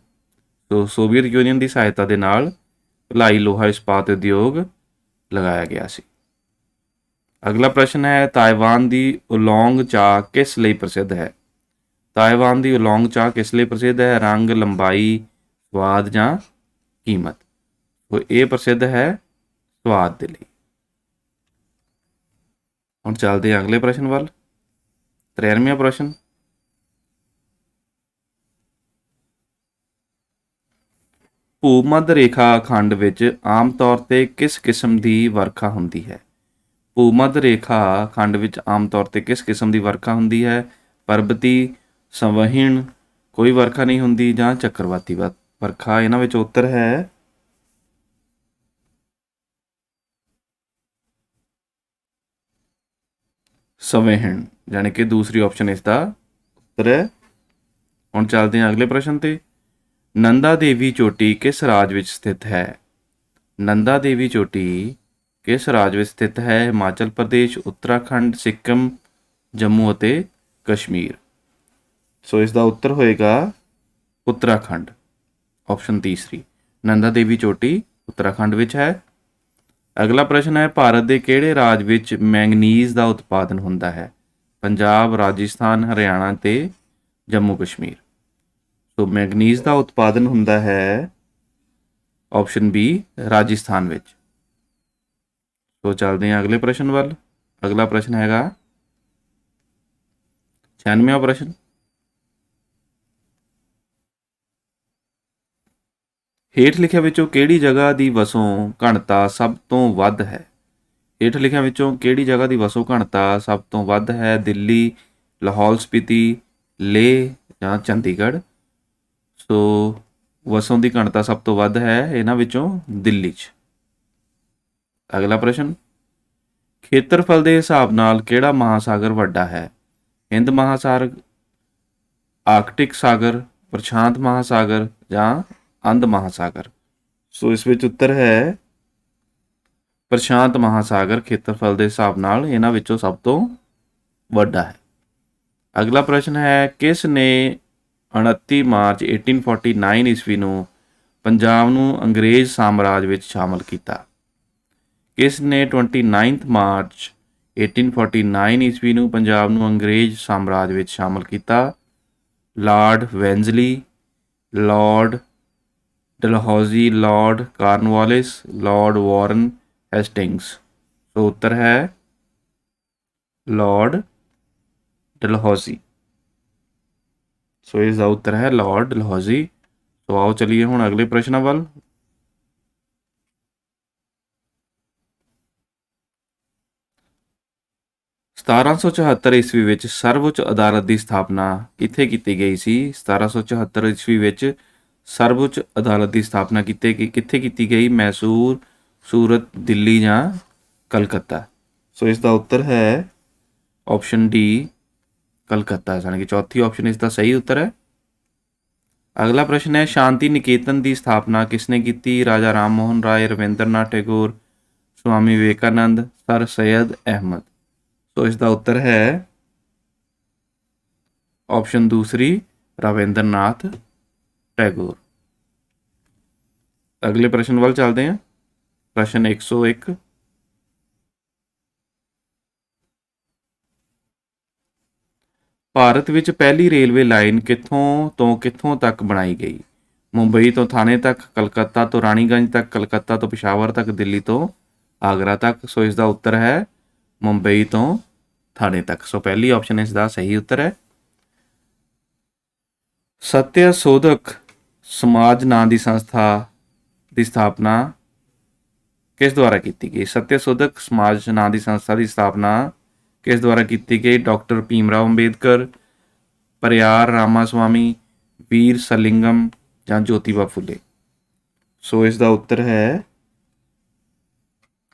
ਸੋ ਸੋਵੀਅਤ ਯੂਨੀਅਨ ਦੀ ਸਹਾਇਤਾ ਦੇ ਨਾਲ ਭਿਲਾਈ ਲੋਹਾ ਇਸਪਾਤ ਉਦਯੋਗ ਲਗਾਇਆ ਗਿਆ ਸੀ। ਅਗਲਾ ਪ੍ਰਸ਼ਨ ਹੈ ਤਾਇਵਾਨ ਦੀ ਉਲੋਂਗ ਚਾਹ ਕਿਸ ਲਈ ਪ੍ਰਸਿੱਧ ਹੈ? ਤਾਇਵਾਨ ਦੀ ਉਲੋਂਗ ਚਾਹ ਕਿਸ ਲਈ ਪ੍ਰਸਿੱਧ ਹੈ? ਰੰਗ, ਲੰਬਾਈ, ਸਵਾਦ ਜਾਂ ਕੀਮਤ? ਸੋ ਇਹ ਪ੍ਰਸਿੱਧ ਹੈ ਸਵਾਦ ਦੇ ਲਈ। ਹੁਣ ਚੱਲਦੇ ਹਾਂ ਅਗਲੇ ਪ੍ਰਸ਼ਨ ਵੱਲ। 93ਵਾਂ ਪ੍ਰਸ਼ਨ ਭੂ-ਮੱਧ ਰੇਖਾ ਖੰਡ ਵਿੱਚ ਆਮ ਤੌਰ ਤੇ ਕਿਸ ਕਿਸਮ ਦੀ ਵਰਖਾ ਹੁੰਦੀ ਹੈ? ਭੂ-ਮੱਧ ਰੇਖਾ ਖੰਡ ਵਿੱਚ ਆਮ ਤੌਰ ਤੇ ਕਿਸ ਕਿਸਮ ਦੀ ਵਰਖਾ ਹੁੰਦੀ ਹੈ? ਪਰਬਤੀ, ਸੰਵਹਿਣ, ਕੋਈ ਵਰਖਾ ਨਹੀਂ ਹੁੰਦੀ ਜਾਂ ਚੱਕਰਵਾਤੀ ਵਰਖਾ? ਇਹਨਾਂ ਵਿੱਚ ਉੱਤਰ ਹੈ ਸੰਵਹਿਣ, ਯਾਨੀ ਕਿ ਦੂਸਰੀ ਆਪਸ਼ਨ ਇਸ ਦਾ ਉੱਤਰ ਹੈ। ਹੁਣ ਚੱਲਦੇ ਹਾਂ ਅਗਲੇ ਪ੍ਰਸ਼ਨ ਤੇ। ਨੰਦਾ ਦੇਵੀ ਚੋਟੀ ਕਿਸ ਰਾਜ ਵਿੱਚ ਸਥਿਤ ਹੈ? ਨੰਦਾ ਦੇਵੀ ਚੋਟੀ ਕਿਸ ਰਾਜ ਵਿੱਚ ਸਥਿਤ ਹੈ? ਹਿਮਾਚਲ ਪ੍ਰਦੇਸ਼, ਉੱਤਰਾਖੰਡ, ਸਿੱਕਮ, ਜੰਮੂ ਅਤੇ ਕਸ਼ਮੀਰ? ਸੋ ਇਸ ਦਾ ਉੱਤਰ ਹੋਏਗਾ ਉੱਤਰਾਖੰਡ, ਆਪਸ਼ਨ ਤੀਸਰੀ। ਨੰਦਾ ਦੇਵੀ ਚੋਟੀ ਉੱਤਰਾਖੰਡ ਵਿੱਚ ਹੈ। ਅਗਲਾ ਪ੍ਰਸ਼ਨ ਹੈ ਭਾਰਤ ਦੇ ਕਿਹੜੇ ਰਾਜ ਵਿੱਚ ਮੈਂਗਨੀਜ਼ ਦਾ ਉਤਪਾਦਨ ਹੁੰਦਾ ਹੈ? ਪੰਜਾਬ, ਰਾਜਸਥਾਨ, ਹਰਿਆਣਾ ਤੇ ਜੰਮੂ ਕਸ਼ਮੀਰ? ਸੋ ਮੈਂਗਨੀਜ਼ ਦਾ ਉਤਪਾਦਨ ਹੁੰਦਾ ਹੈ ਆਪਸ਼ਨ ਬੀ, ਰਾਜਸਥਾਨ ਵਿੱਚ। ਸੋ ਚੱਲਦੇ ਹਾਂ ਅਗਲੇ ਪ੍ਰਸ਼ਨ ਵੱਲ। ਅਗਲਾ ਪ੍ਰਸ਼ਨ ਹੈਗਾ 96ਵਾਂ ਪ੍ਰਸ਼ਨ ਹੇਠ ਲਿਖਿਆਂ ਵਿੱਚੋਂ ਕਿਹੜੀ ਜਗ੍ਹਾ ਦੀ ਵਸੋਂ ਘਣਤਾ ਸਭ ਤੋਂ ਵੱਧ ਹੈ? ਹੇਠ ਲਿਖਿਆਂ ਵਿੱਚੋਂ ਕਿਹੜੀ ਜਗ੍ਹਾ ਦੀ ਵਸੋਂ ਘਣਤਾ ਸਭ ਤੋਂ ਵੱਧ ਹੈ? ਦਿੱਲੀ, ਲਾਹੌਲ ਸਪੀਤੀ, ਲੇਹ ਜਾਂ ਚੰਡੀਗੜ੍ਹ? ਸੋ ਵਸੋਂ ਦੀ ਘਣਤਾ ਸਭ ਤੋਂ ਵੱਧ ਹੈ ਇਹਨਾਂ ਵਿੱਚੋਂ ਦਿੱਲੀ 'ਚ। ਅਗਲਾ ਪ੍ਰਸ਼ਨ ਖੇਤਰਫਲ ਦੇ ਹਿਸਾਬ ਨਾਲ ਕਿਹੜਾ ਮਹਾਸਾਗਰ ਵੱਡਾ ਹੈ? ਹਿੰਦ ਮਹਾਸਾਗਰ, ਆਰਕਟਿਕ ਸਾਗਰ, ਪ੍ਰਸ਼ਾਂਤ ਮਹਾਸਾਗਰ ਜਾਂ ਅੰਧ ਮਹਾਸਾਗਰ? ਸੋ ਇਸ ਵਿੱਚ ਉੱਤਰ ਹੈ ਪ੍ਰਸ਼ਾਂਤ ਮਹਾਸਾਗਰ ਖੇਤਰਫਲ ਦੇ ਹਿਸਾਬ ਨਾਲ ਇਹਨਾਂ ਵਿੱਚੋਂ ਸਭ ਤੋਂ ਵੱਡਾ ਹੈ। ਅਗਲਾ ਪ੍ਰਸ਼ਨ ਹੈ ਕਿਸ ਨੇ 29 ਮਾਰਚ 1849 ਈਸਵੀ ਨੂੰ ਪੰਜਾਬ ਨੂੰ ਅੰਗਰੇਜ਼ ਸਾਮਰਾਜ ਵਿੱਚ ਸ਼ਾਮਲ ਕੀਤਾ? ਕਿਸ ਨੇ 29 ਮਾਰਚ 1849 ਈਸਵੀ ਨੂੰ ਪੰਜਾਬ ਨੂੰ ਅੰਗਰੇਜ਼ ਸਾਮਰਾਜ ਵਿੱਚ ਸ਼ਾਮਲ ਕੀਤਾ? Lord Wellesley, Lord Dalhousie, Lord Cornwallis, Lord Warren Hastings? ਸੋ ਉੱਤਰ ਹੈ ਲਾਰਡ ਡਲਹੌਜ਼ੀ। ਸੋ ਇਸ ਦਾ ਉੱਤਰ ਹੈ ਲਾਰਡ ਡਲਹੌਜ਼ੀ। ਸੋ ਆਓ ਚਲੀਏ ਹੁਣ ਅਗਲੇ ਪ੍ਰਸ਼ਨਾਂ ਵੱਲ। (1774) ਈਸਵੀ ਵਿੱਚ ਸਰਵਉੱਚ ਅਦਾਲਤ ਦੀ ਸਥਾਪਨਾ ਕਿੱਥੇ ਕੀਤੀ ਗਈ ਸੀ? 1774 ਈਸਵੀ ਵਿੱਚ ਸਰਵਉੱਚ ਅਦਾਲਤ ਦੀ ਸਥਾਪਨਾ ਕਿੱਥੇ ਕੀਤੀ ਗਈ? ਮੈਸੂਰ, ਸੂਰਤ, ਦਿੱਲੀ ਜਾਂ ਕਲਕੱਤਾ? ਸੋ ਇਸ ਦਾ ਉੱਤਰ ਹੈ ਆਪਸ਼ਨ ਡੀ, ਕਲਕੱਤਾ, ਯਾਨੀ ਕਿ ਚੌਥੀ ਆਪਸ਼ਨ ਇਸ ਦਾ ਸਹੀ ਉੱਤਰ ਹੈ। ਅਗਲਾ ਪ੍ਰਸ਼ਨ ਹੈ ਸ਼ਾਂਤੀ ਨਿਕੇਤਨ ਦੀ ਸਥਾਪਨਾ ਕਿਸਨੇ ਕੀਤੀ? ਰਾਜਾ ਰਾਮ ਮੋਹਨ ਰਾਏ, ਰਵਿੰਦਰ ਨਾਥ ਟੈਗੋਰ, स्वामी विवेकानंद, सर सैयद अहमद। सो इसका उत्तर है ऑप्शन दूसरी, रविंद्रनाथ टैगोर। अगले प्रश्न वाल चलते हैं। प्रश्न 101, ਭਾਰਤ ਵਿੱਚ ਪਹਿਲੀ ਰੇਲਵੇ ਲਾਈਨ ਕਿੱਥੋਂ ਤੋਂ ਕਿੱਥੋਂ ਤੱਕ ਬਣਾਈ ਗਈ? ਮੁੰਬਈ ਤੋਂ ਥਾਣੇ ਤੱਕ, ਕਲਕੱਤਾ ਤੋਂ ਰਾਣੀਗੰਜ ਤੱਕ, ਕਲਕੱਤਾ ਤੋਂ ਪਿਸ਼ਾਵਰ ਤੱਕ, ਦਿੱਲੀ ਤੋਂ ਆਗਰਾ ਤੱਕ। ਸੋ ਇਸ ਦਾ ਉੱਤਰ ਹੈ ਮੁੰਬਈ ਤੋਂ ਥਾਣੇ ਤੱਕ। ਸੋ ਪਹਿਲੀ ਆਪਸ਼ਨ ਇਸ ਦਾ ਸਹੀ ਉੱਤਰ ਹੈ। ਸਤਿਆ ਸੋਧਕ ਸਮਾਜ ਨਾਂ ਦੀ ਸੰਸਥਾ ਦੀ ਸਥਾਪਨਾ ਕਿਸ ਦੁਆਰਾ ਕੀਤੀ ਗਈ? ਸਤਿਆ ਸੋਧਕ ਸਮਾਜ ਨਾਂ ਦੀ ਸੰਸਥਾ ਦੀ ਸਥਾਪਨਾ किस द्वारा की गई? डॉक्टर भीमराव अंबेडकर, परियार रामास्वामी, वीर सलिंगम या ज्योतिबा फुले। सो इसका उत्तर है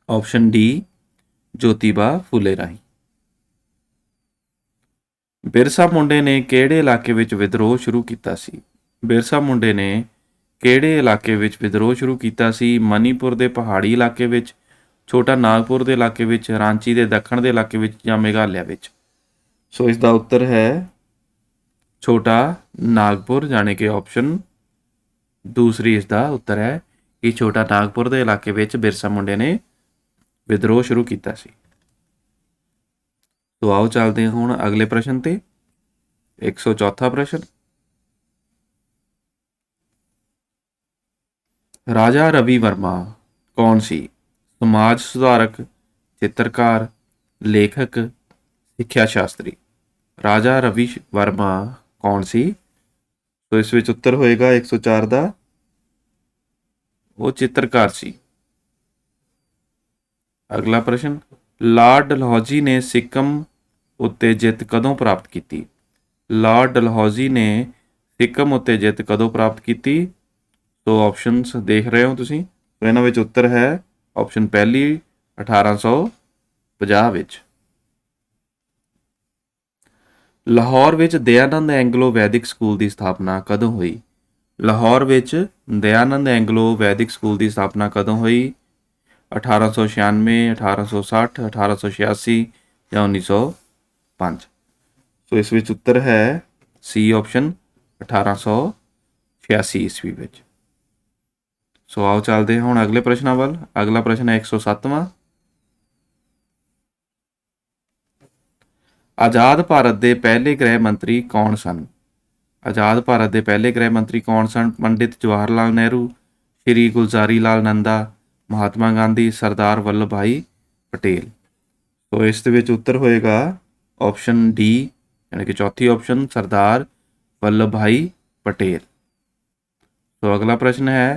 ऑप्शन डी, ज्योतिबा फुले राही। बिरसा मुंडे ने किहड़े इलाके विच विद्रोह शुरू किया सी? बिरसा मुंडे ने किहड़े इलाके विच विद्रोह शुरू किया सी? मणिपुर के पहाड़ी इलाके विच, छोटा नागपुर के इलाके विच, रांची के दखण के इलाके विच या मेघालय विच। सो इसका उत्तर है छोटा नागपुर, यानी कि ऑप्शन दूसरी इसका उत्तर है कि छोटा नागपुर के इलाके विच बिरसा मुंडे ने विद्रोह शुरू किया सी। तो आओ चलते हैं हुण अगले प्रश्न ते। 104 प्रश्न, राजा रवि वर्मा कौन सी? समाज सुधारक, चित्रकार, लेखक, सिक्ख्या शास्त्री। राजा रवि वर्मा कौन सी? तो इस विच उत्तर होएगा 104 का, वो चित्रकार सी। अगला प्रश्न, लॉर्ड डलहौजी ने सिक्किम उत्ते जित कदों प्राप्त की? लॉर्ड डलहौजी ने सिक्किम उत्ते जित कदों प्राप्त की? तो ऑप्शनस देख रहे हो तुसीं। तो इन्हां विच उत्तर है ऑप्शन पहली 1850 विच। लाहौर विच दयानंद एंग्लो वैदिक स्कूल की स्थापना कदों हुई? लाहौर विच दयानंद एंग्लो वैदिक स्कूल की स्थापना कदों हुई? 1896, 1860, 1886 या 1905। सो इस विच उत्तर है सी ऑप्शन 1886 ईस्वी विच। सो आओ चलते हैं हुण अगले प्रश्न वाल। अगला प्रश्न है 107वां, आज़ाद भारत के पहले गृह मंत्री कौन सन? आज़ाद भारत के पहले गृह मंत्री कौन सन? पंडित जवाहर लाल नेहरू, श्री गुलजारी लाल नंदा, महात्मा गांधी, सरदार वल्लभ भाई पटेल। तो इस विच उत्तर होएगा ऑप्शन डी, यानी कि चौथी ऑप्शन, सरदार वल्लभ भाई पटेल। तो अगला प्रश्न है,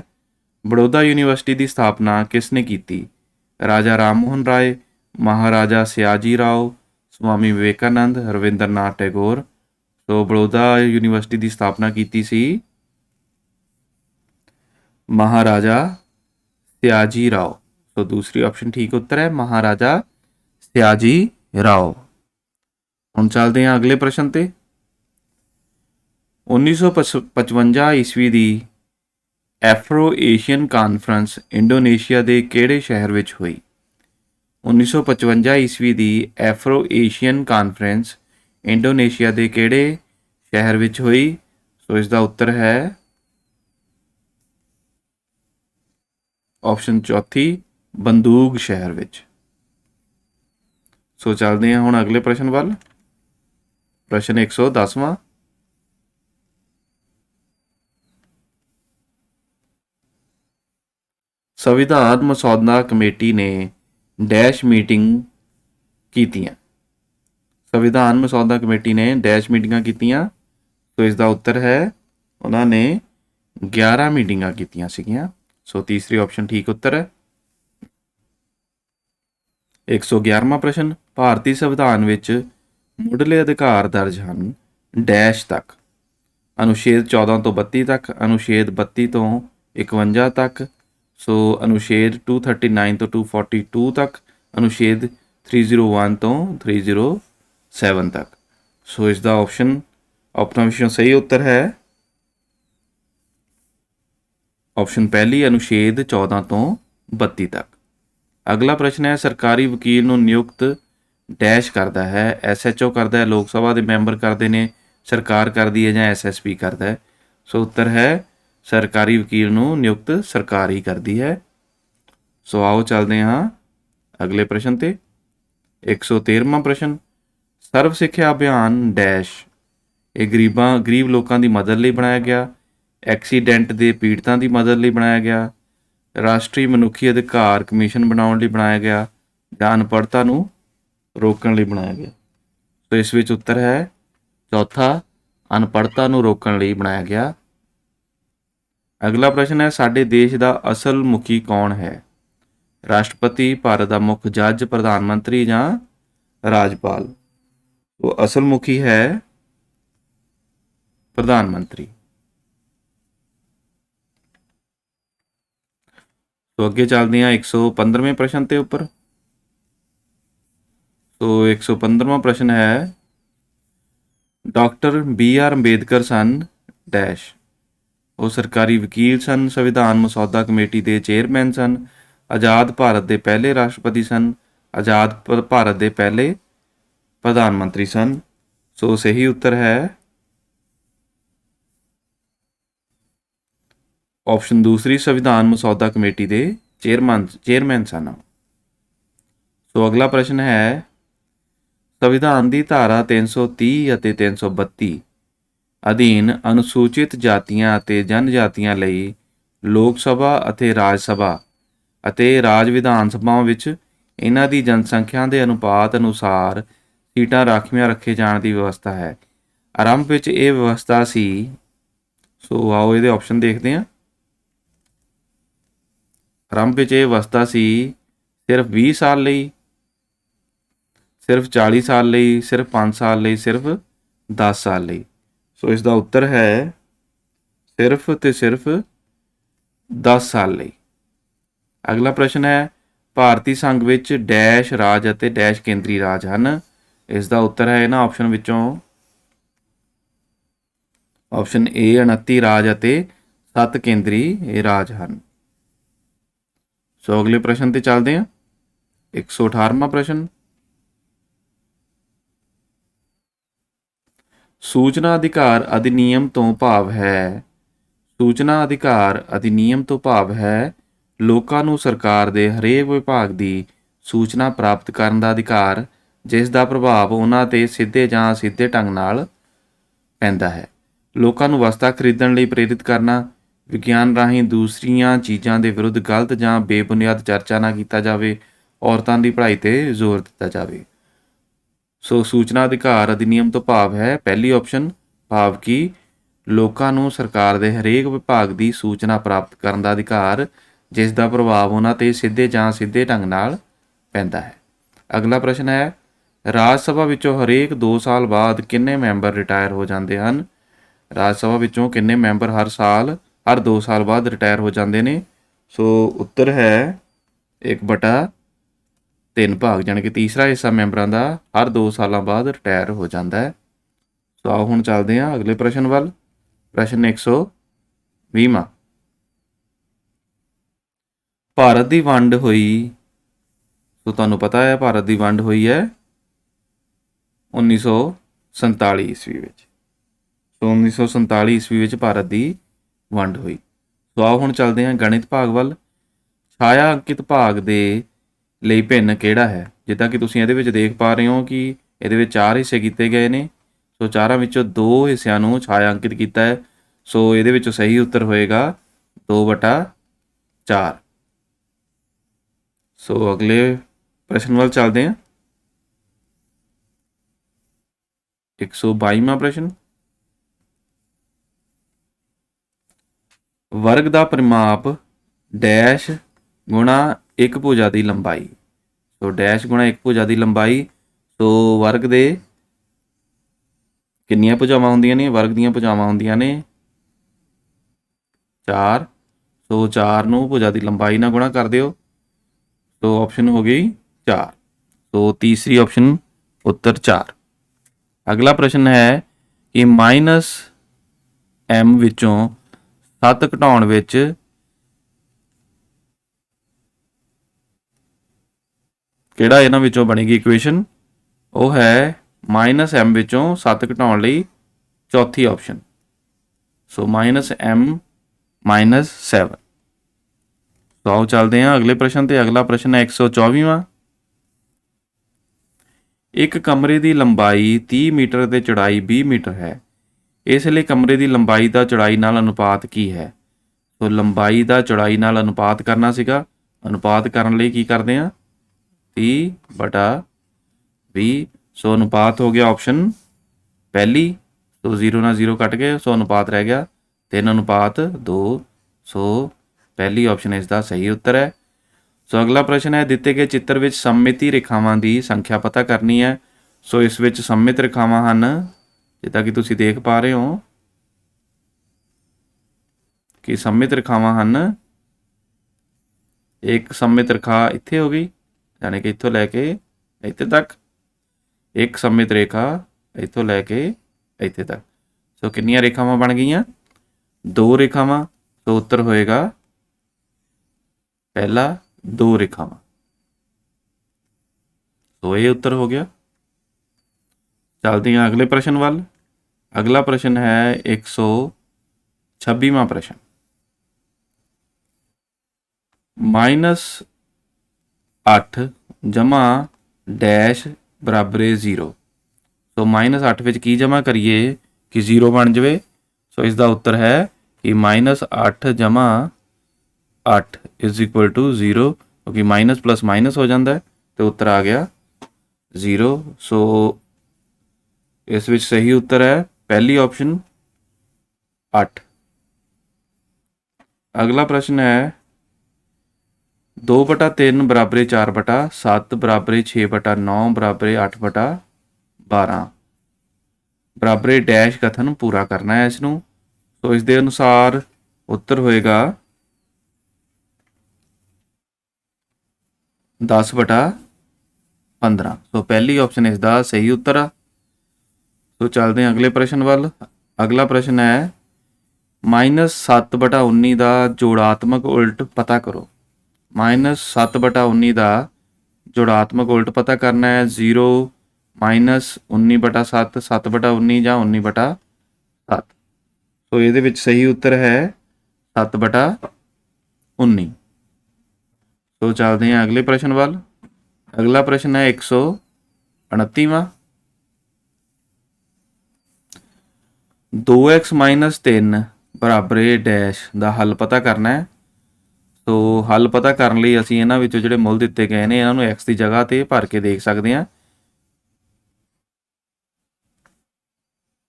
बड़ौदा यूनिवर्सिटी की स्थापना किसने की? राजा राम मोहन राय, महाराजा सयाजी राव, स्वामी विवेकानंद, रविंद्रनाथ टैगोर। तो बड़ौदा यूनिवर्सिटी की स्थापना की सी महाराजा सयाजी राव। तो दूसरी ऑप्शन ठीक उत्तर है, महाराजा सयाजी राव। हुण चलते हैं अगले प्रश्न ते। 1955 ईस्वी की एफ्रो एशियन कानफ्रेंस इंडोनेशिया के किहड़े शहर विच हुई? 1955 ईस्वी की एफ्रो एशियन कानफ्रेंस इंडोनेशिया के किहड़े शहर विच हुई? सो इसका उत्तर है ऑप्शन चौथी, बंदूक शहर विच। सो चलते हैं हुण अगले प्रश्न वाल। प्रश्न 110वां, संविधान मसौदा कमेटी ने डैश मीटिंग कीतियां? संविधान मसौदा कमेटी ने डैश मीटिंगां कीतियां? तो इसका उत्तर है उन्होंने 11 मीटिंगां कीतियां सीगियां। सो तीसरी ऑप्शन ठीक उत्तर है। 111वां प्रश्न, भारतीय संविधान विच मुढ़ले अधिकार दर्ज हैं डैश तक? अनुच्छेद 14 तो 32 तक, अनुच्छेद 32 तो 51 तक, सो अनुच्छेद 239 तो 242 तक, अनुच्छेद 301 तो 307 तक। सो इसका ऑप्शन अपना विषयों सही उत्तर है ऑप्शन पहली, अनुच्छेद 14 तो 32 तक। ਅਗਲਾ ਪ੍ਰਸ਼ਨ ਹੈ ਸਰਕਾਰੀ ਵਕੀਲ ਨੂੰ ਨਿਯੁਕਤ ਡੈਸ਼ ਕਰਦਾ ਹੈ। SHO ਕਰਦਾ ਹੈ, ਲੋਕ ਸਭਾ ਦੇ ਮੈਂਬਰ ਕਰਦੇ ਨੇ, ਸਰਕਾਰ ਕਰਦੀ ਹੈ ਜਾਂ SSP ਕਰਦਾ ਹੈ। ਸੋ ਉੱਤਰ ਹੈ ਸਰਕਾਰੀ ਵਕੀਲ ਨੂੰ ਨਿਯੁਕਤ ਸਰਕਾਰ ਹੀ ਕਰਦੀ ਹੈ। ਸੋ ਆਓ ਚੱਲਦੇ ਹਾਂ ਅਗਲੇ ਪ੍ਰਸ਼ਨ ਤੇ। 113ਵਾਂ ਪ੍ਰਸ਼ਨ ਸਰਵ ਸਿੱਖਿਆ ਅਭਿਆਨ ਡੈਸ਼ ਇਹ ਗਰੀਬ ਲੋਕਾਂ ਦੀ ਮਦਦ ਲਈ ਬਣਾਇਆ ਗਿਆ, ਐਕਸੀਡੈਂਟ ਦੇ ਪੀੜਤਾਂ ਦੀ ਮਦਦ ਲਈ ਬਣਾਇਆ ਗਿਆ, ਰਾਸ਼ਟਰੀ ਮਨੁੱਖੀ ਅਧਿਕਾਰ ਕਮਿਸ਼ਨ ਬਣਾਉਣ ਲਈ ਬਣਾਇਆ ਗਿਆ ਜਾਂ ਅਨਪੜ੍ਹਤਾ ਨੂੰ ਰੋਕਣ ਲਈ ਬਣਾਇਆ ਗਿਆ। ਸੋ ਇਸ ਵਿੱਚ ਉੱਤਰ ਹੈ ਚੌਥਾ, ਅਨਪੜ੍ਹਤਾ ਨੂੰ ਰੋਕਣ ਲਈ ਬਣਾਇਆ ਗਿਆ। ਅਗਲਾ ਪ੍ਰਸ਼ਨ ਹੈ ਸਾਡੇ ਦੇਸ਼ ਦਾ ਅਸਲ ਮੁਖੀ ਕੌਣ ਹੈ? ਰਾਸ਼ਟਰਪਤੀ, ਭਾਰਤ ਦਾ ਮੁੱਖ ਜੱਜ, ਪ੍ਰਧਾਨ ਮੰਤਰੀ ਜਾਂ ਰਾਜਪਾਲ। ਸੋ ਅਸਲ ਮੁਖੀ ਹੈ ਪ੍ਰਧਾਨ ਮੰਤਰੀ। ਸੋ ਅੱਗੇ ਚੱਲਦੇ ਹਾਂ 115ਵੇਂ ਪ੍ਰਸ਼ਨ ਤੇ ਉੱਪਰ। ਸੋ 115ਵਾਂ ਪ੍ਰਸ਼ਨ ਹੈ ਡਾਕਟਰ BR ਅੰਬੇਦਕਰ ਸਨ ਡੈਸ਼ ਉਹ ਸਰਕਾਰੀ ਵਕੀਲ ਸਨ, ਸੰਵਿਧਾਨ ਮਸੌਦਾ ਕਮੇਟੀ ਦੇ ਚੇਅਰਮੈਨ ਸਨ, ਆਜ਼ਾਦ ਭਾਰਤ ਦੇ ਪਹਿਲੇ ਰਾਸ਼ਟਰਪਤੀ ਸਨ, ਆਜ਼ਾਦ ਭਾਰਤ ਦੇ ਪਹਿਲੇ ਪ੍ਰਧਾਨ ਮੰਤਰੀ ਸਨ। ਸੋ ਸਹੀ ਉੱਤਰ ਹੈ ਆਪਸ਼ਨ ਦੂਸਰੀ, ਸੰਵਿਧਾਨ ਮਸੌਦਾ ਕਮੇਟੀ ਦੇ ਚੇਅਰਮੈਨ ਸਨ। ਸੋ ਅਗਲਾ ਪ੍ਰਸ਼ਨ ਹੈ ਸੰਵਿਧਾਨ ਦੀ ਧਾਰਾ 330 ਅਤੇ 332 ਅਧੀਨ ਅਨੁਸੂਚਿਤ ਜਾਤੀਆਂ ਅਤੇ ਜਨਜਾਤੀਆਂ ਲਈ ਲੋਕ ਸਭਾ ਅਤੇ ਰਾਜ ਸਭਾ ਅਤੇ ਰਾਜ ਵਿਧਾਨ ਸਭਾਵਾਂ ਵਿੱਚ ਇਹਨਾਂ ਦੀ ਜਨਸੰਖਿਆ ਦੇ ਅਨੁਪਾਤ ਅਨੁਸਾਰ ਸੀਟਾਂ ਰਾਖਵੀਆਂ ਰੱਖੇ ਜਾਣ ਦੀ ਵਿਵਸਥਾ ਹੈ। ਆਰੰਭ ਵਿੱਚ ਇਹ ਵਿਵਸਥਾ ਸੀ। ਸੋ ਆਓ ਇਹਦੇ ਆਪਸ਼ਨ ਦੇਖਦੇ ਹਾਂ। ਆਰੰਭ ਵਿੱਚ ਇਹ ਵਿਵਸਥਾ ਸੀ ਸਿਰਫ 20 ਸਾਲ ਲਈ, ਸਿਰਫ 40 ਸਾਲ ਲਈ, ਸਿਰਫ 5 ਸਾਲ ਲਈ, ਸਿਰਫ 10 ਸਾਲ ਲਈ। ਸੋ ਇਸ ਦਾ ਉੱਤਰ ਹੈ ਸਿਰਫ ਤੇ ਸਿਰਫ 10 ਸਾਲ ਲਈ। ਅਗਲਾ ਪ੍ਰਸ਼ਨ ਹੈ ਭਾਰਤੀ ਸੰਘ ਵਿੱਚ ਡੈਸ਼ ਰਾਜ ਅਤੇ ਡੈਸ਼ ਕੇਂਦਰੀ ਰਾਜ ਹਨ। ਇਸ ਦਾ ਉੱਤਰ ਹੈ ਇਹਨਾਂ ਆਪਸ਼ਨ ਵਿੱਚੋਂ ਆਪਸ਼ਨ A 29 ਰਾਜ ਅਤੇ 7 ਕੇਂਦਰੀ ਰਾਜ ਹਨ। ਸੋ ਅਗਲੇ ਪ੍ਰਸ਼ਨ ਤੇ ਚੱਲਦੇ ਹਾਂ। 118ਵਾਂ ਪ੍ਰਸ਼ਨ ਸੂਚਨਾ ਅਧਿਕਾਰ ਅਧਿਨਿਯਮ ਤੋਂ ਭਾਵ ਹੈ। ਸੂਚਨਾ ਅਧਿਕਾਰ ਅਧਿਨਿਯਮ ਤੋਂ ਭਾਵ ਹੈ ਲੋਕਾਂ ਨੂੰ ਸਰਕਾਰ ਦੇ ਹਰੇਕ ਵਿਭਾਗ ਦੀ ਸੂਚਨਾ ਪ੍ਰਾਪਤ ਕਰਨ ਦਾ ਅਧਿਕਾਰ ਜਿਸ ਦਾ ਪ੍ਰਭਾਵ ਉਹਨਾਂ 'ਤੇ ਸਿੱਧੇ ਜਾਂ ਅਸਿੱਧੇ ਢੰਗ ਨਾਲ ਪੈਂਦਾ ਹੈ। ਲੋਕਾਂ ਨੂੰ ਵਸਤਾਂ ਖਰੀਦਣ ਲਈ ਪ੍ਰੇਰਿਤ ਕਰਨਾ, ਵਿਗਿਆਨ ਰਾਹੀਂ ਦੂਸਰੀਆਂ ਚੀਜ਼ਾਂ ਦੇ ਵਿਰੁੱਧ ਗਲਤ ਜਾਂ ਬੇਬੁਨਿਆਦ ਚਰਚਾ ਨਾ ਕੀਤਾ ਜਾਵੇ, ਔਰਤਾਂ ਦੀ ਪੜ੍ਹਾਈ 'ਤੇ ਜ਼ੋਰ ਦਿੱਤਾ ਜਾਵੇ। ਸੋ ਸੂਚਨਾ ਅਧਿਕਾਰ ਅਧਿਨਿਯਮ ਤੋਂ ਭਾਵ ਹੈ ਪਹਿਲੀ ਆਪਸ਼ਨ, ਭਾਵ ਕਿ ਲੋਕਾਂ ਨੂੰ ਸਰਕਾਰ ਦੇ ਹਰੇਕ ਵਿਭਾਗ ਦੀ ਸੂਚਨਾ ਪ੍ਰਾਪਤ ਕਰਨ ਦਾ ਅਧਿਕਾਰ ਜਿਸ ਦਾ ਪ੍ਰਭਾਵ ਉਹਨਾਂ 'ਤੇ ਸਿੱਧੇ ਜਾਂ ਸਿੱਧੇ ਢੰਗ ਨਾਲ ਪੈਂਦਾ ਹੈ। ਅਗਲਾ ਪ੍ਰਸ਼ਨ ਹੈ ਰਾਜ ਸਭਾ ਵਿੱਚੋਂ ਹਰੇਕ 2 ਸਾਲ ਬਾਅਦ ਕਿੰਨੇ ਮੈਂਬਰ ਰਿਟਾਇਰ ਹੋ ਜਾਂਦੇ ਹਨ? ਰਾਜ ਸਭਾ ਵਿੱਚੋਂ ਕਿੰਨੇ ਮੈਂਬਰ ਹਰ 2 ਸਾਲ ਬਾਅਦ ਰਿਟਾਇਰ ਹੋ ਜਾਂਦੇ ਨੇ? ਸੋ ਉੱਤਰ ਹੈ 1/3 ਭਾਗ, ਜਾਣੀ ਕਿ ਤੀਸਰਾ ਹਿੱਸਾ ਮੈਂਬਰਾਂ ਦਾ ਹਰ 2 ਸਾਲਾਂ ਬਾਅਦ ਰਿਟਾਇਰ ਹੋ ਜਾਂਦਾ ਹੈ। ਸੋ ਆਓ ਹੁਣ ਚੱਲਦੇ ਹਾਂ ਅਗਲੇ ਪ੍ਰਸ਼ਨ ਵੱਲ। ਪ੍ਰਸ਼ਨ 120ਵਾਂ ਭਾਰਤ ਦੀ ਵੰਡ ਹੋਈ। ਸੋ ਤੁਹਾਨੂੰ ਪਤਾ ਹੈ ਭਾਰਤ ਦੀ ਵੰਡ ਹੋਈ ਹੈ 1947 ਈਸਵੀ ਵਿੱਚ। ਸੋ 1947 ਈਸਵੀ ਵਿੱਚ ਭਾਰਤ ਦੀ ਵੰਡ ਹੋਈ। ਸੋ ਆਓ ਹੁਣ ਚੱਲਦੇ ਹਾਂ ਗਣਿਤ ਭਾਗ ਵੱਲ। ਛਾਇਆ ਅੰਕਿਤ ਭਾਗ ਦੇ ਲਈ ਭਿੰਨ ਕਿਹੜਾ ਹੈ? ਜਿੱਦਾਂ ਕਿ ਤੁਸੀਂ ਇਹਦੇ ਵਿੱਚ ਦੇਖ ਪਾ ਰਹੇ ਹੋ ਕਿ ਇਹਦੇ ਵਿੱਚ 4 ਹਿੱਸੇ ਕੀਤੇ ਗਏ ਨੇ। ਸੋ 4 ਵਿੱਚੋਂ 2 ਹਿੱਸਿਆਂ ਨੂੰ ਛਾਇਆ ਅੰਕਿਤ ਕੀਤਾ ਹੈ। ਸੋ ਇਹਦੇ ਵਿੱਚੋਂ ਸਹੀ ਉੱਤਰ ਹੋਏਗਾ 2/4। ਸੋ ਅਗਲੇ ਪ੍ਰਸ਼ਨ ਵੱਲ ਚੱਲਦੇ ਹਾਂ। 122ਵਾਂ ਪ੍ਰਸ਼ਨ ਵਰਗ ਦਾ ਪਰਿਮਾਪ ਡੈਸ਼ ਗੁਣਾ ਇੱਕ ਭੁਜਾ ਦੀ ਲੰਬਾਈ। ਸੋ ਡੈਸ਼ ਗੁਣਾ ਇੱਕ ਭੁਜਾ ਦੀ ਲੰਬਾਈ। ਸੋ ਵਰਗ ਦੇ ਕਿੰਨੀਆਂ ਭੁਜਾਵਾਂ ਹੁੰਦੀਆਂ ਨੇ? ਵਰਗ ਦੀਆਂ ਭੁਜਾਵਾਂ ਹੁੰਦੀਆਂ ਨੇ 4। ਸੋ 4 ਨੂੰ ਭੁਜਾ ਦੀ ਲੰਬਾਈ ਨਾਲ ਗੁਣਾ ਕਰ ਦਿਓ। ਸੋ ਆਪਸ਼ਨ ਹੋ ਗਈ 4। ਸੋ ਤੀਸਰੀ ਆਪਸ਼ਨ ਉੱਤਰ 4। ਅਗਲਾ ਪ੍ਰਸ਼ਨ ਹੈ ਕਿ -m ਵਿੱਚੋਂ 7 ਘਟਾਉਣ ਵਿੱਚ ਕਿਹੜਾ ਇਹਨਾਂ ਵਿੱਚੋਂ ਬਣੇਗੀ ਇਕੁਏਸ਼ਨ, ਉਹ ਹੈ -m ਵਿੱਚੋਂ 7 ਘਟਾਉਣ ਲਈ ਚੌਥੀ ਆਪਸ਼ਨ। ਸੋ -m - 7। ਸੋ ਆਓ ਚੱਲਦੇ ਹਾਂ ਅਗਲੇ ਪ੍ਰਸ਼ਨ ਤੇ। ਅਗਲਾ ਪ੍ਰਸ਼ਨ ਹੈ 124ਵਾਂ। ਇੱਕ ਕਮਰੇ ਦੀ ਲੰਬਾਈ 30 ਮੀਟਰ ਤੇ ਚੌੜਾਈ 20 ਮੀਟਰ ਹੈ। ਇਸ ਲਈ ਕਮਰੇ ਦੀ ਲੰਬਾਈ ਦਾ ਚੌੜਾਈ ਨਾਲ ਅਨੁਪਾਤ ਕੀ ਹੈ? ਸੋ ਲੰਬਾਈ ਦਾ ਚੌੜਾਈ ਨਾਲ ਅਨੁਪਾਤ ਕਰਨਾ ਸੀਗਾ। ਅਨੁਪਾਤ ਕਰਨ ਲਈ ਕੀ ਕਰਦੇ ਹਾਂ, 30/20। ਸੋ ਅਨੁਪਾਤ ਹੋ ਗਿਆ ਆਪਸ਼ਨ ਪਹਿਲੀ। ਸੋ 0 ਨਾਲ 0 ਕੱਟ ਗਏ, ਸੋ ਅਨੁਪਾਤ ਰਹਿ ਗਿਆ 3/2। ਸੋ ਪਹਿਲੀ ਆਪਸ਼ਨ ਇਸ ਦਾ ਸਹੀ ਉੱਤਰ ਹੈ। ਸੋ ਅਗਲਾ ਪ੍ਰਸ਼ਨ ਹੈ, ਦਿੱਤੇ ਗਏ ਚਿੱਤਰ ਵਿੱਚ ਸਮਮਿਤੀ ਰੇਖਾਵਾਂ ਦੀ ਸੰਖਿਆ ਪਤਾ ਕਰਨੀ ਹੈ। ਸੋ ਇਸ ਵਿੱਚ ਸਮਮਿਤ ਰੇਖਾਵਾਂ ਹਨ, ਜਿੱਦਾਂ ਕਿ ਤੁਸੀਂ ਦੇਖ ਪਾ ਰਹੇ ਹੋ ਕਿ ਸਮਮਿਤ ਰੇਖਾਵਾਂ ਹਨ। ਇੱਕ ਸਮਮਿਤ ਰੇਖਾ ਇੱਥੇ ਹੋ ਗਈ, ਯਾਨੀ ਕਿ ਇੱਥੋਂ ਲੈ ਕੇ ਇੱਥੇ ਤੱਕ। ਇੱਕ ਸਮਮਿਤ ਰੇਖਾ ਇੱਥੋਂ ਲੈ ਕੇ ਇੱਥੇ ਤੱਕ। ਸੋ ਕਿੰਨੀਆਂ ਰੇਖਾਵਾਂ ਬਣ ਗਈਆਂ? 2 ਰੇਖਾਵਾਂ। ਸੋ ਉੱਤਰ ਹੋਏਗਾ ਪਹਿਲਾ 2 ਰੇਖਾਵਾਂ। ਸੋ ਇਹ ਉੱਤਰ ਹੋ ਗਿਆ। ਚੱਲਦੇ ਹਾਂ ਅਗਲੇ ਪ੍ਰਸ਼ਨ ਵੱਲ। ਅਗਲਾ ਪ੍ਰਸ਼ਨ ਹੈ 126ਵਾਂ ਪ੍ਰਸ਼ਨ। -8 ਜਮਾ ਡੈਸ਼ ਬਰਾਬਰ 0। ਸੋ -8 ਵਿੱਚ ਕੀ ਜਮ੍ਹਾਂ ਕਰੀਏ ਕਿ 0 ਬਣ ਜਾਵੇ? ਸੋ ਇਸ ਦਾ ਉੱਤਰ ਹੈ ਕਿ -8 ਜਮਾ 8 ਇਜ਼ ਇਕੁਅਲ ਟੂ 0, ਕਿਉਂਕਿ ਮਾਈਨਸ ਪਲੱਸ ਮਾਈਨਸ ਹੋ ਜਾਂਦਾ ਹੈ ਅਤੇ ਉੱਤਰ ਆ ਗਿਆ 0। ਸੋ ਇਸ ਵਿੱਚ ਸਹੀ ਉੱਤਰ ਹੈ ਪਹਿਲੀ ਆਪਸ਼ਨ 8। ਅਗਲਾ ਪ੍ਰਸ਼ਨ ਹੈ 2/3 ਬਰਾਬਰ 4/7 ਬਰਾਬਰ 6/9 ਬਰਾਬਰ 8/12 ਬਰਾਬਰ ਡੈਸ਼ ਕਥਨ ਪੂਰਾ ਕਰਨਾ ਹੈ ਇਸ ਨੂੰ। ਸੋ ਇਸ ਦੇ ਅਨੁਸਾਰ ਉੱਤਰ ਹੋਏਗਾ 10/15। ਸੋ ਪਹਿਲੀ ਆਪਸ਼ਨ ਇਸ ਦਾ ਸਹੀ ਉੱਤਰ ਆ। ਸੋ ਚੱਲਦੇ ਹਾਂ ਅਗਲੇ ਪ੍ਰਸ਼ਨ ਵੱਲ। ਅਗਲਾ ਪ੍ਰਸ਼ਨ ਹੈ -7/19 ਦਾ ਜੋੜਾਤਮਕ ਉਲਟ ਪਤਾ ਕਰੋ। -7/19 ਦਾ ਜੋੜਾਤਮਕ ਉਲਟ ਪਤਾ ਕਰਨਾ ਹੈ। 0 -19/7, 7/19 ਜਾਂ 19/7। ਸੋ ਇਹਦੇ ਵਿੱਚ ਸਹੀ ਉੱਤਰ ਹੈ 7/19। ਸੋ ਚੱਲਦੇ ਹਾਂ ਅਗਲੇ ਪ੍ਰਸ਼ਨ ਵੱਲ। ਅਗਲਾ ਪ੍ਰਸ਼ਨ ਹੈ 129ਵਾਂ। 2x - 3 ਬਰਾਬਰ ਡੈਸ਼ ਦਾ ਹੱਲ ਪਤਾ ਕਰਨਾ ਹੈ। ਸੋ ਹੱਲ ਪਤਾ ਕਰਨ ਲਈ ਅਸੀਂ ਇਹਨਾਂ ਵਿੱਚੋਂ ਜਿਹੜੇ ਮੁੱਲ ਦਿੱਤੇ ਗਏ ਨੇ ਇਹਨਾਂ ਨੂੰ x ਦੀ ਜਗ੍ਹਾ 'ਤੇ ਭਰ ਕੇ ਦੇਖ ਸਕਦੇ ਹਾਂ।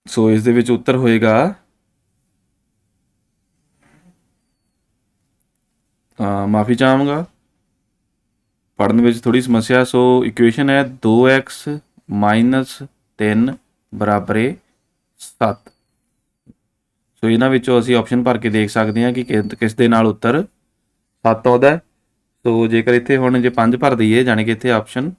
ਸੋ ਇਸ ਦੇ ਵਿੱਚ ਉੱਤਰ ਹੋਏਗਾ ਮਾਫੀ ਚਾਹਾਂਗਾ, ਪੜ੍ਹਨ ਵਿੱਚ ਥੋੜ੍ਹੀ ਸਮੱਸਿਆ। ਸੋ ਇਕੁਏਸ਼ਨ ਹੈ 2x - 3 ਬਰਾਬਰ 7। ਸੋ ਇਹਨਾਂ ਵਿੱਚੋਂ ਅਸੀਂ ਆਪਸ਼ਨ ਭਰ ਕੇ ਦੇਖ ਸਕਦੇ ਹਾਂ ਕਿ ਕਿਸ ਦੇ ਨਾਲ ਉੱਤਰ 7 ਆਉਂਦਾ। ਸੋ ਜੇਕਰ ਇੱਥੇ ਹੁਣ ਜੇ 5 ਭਰ ਦਈਏ, ਜਾਣੀ ਕਿ ਇੱਥੇ ਆਪਸ਼ਨ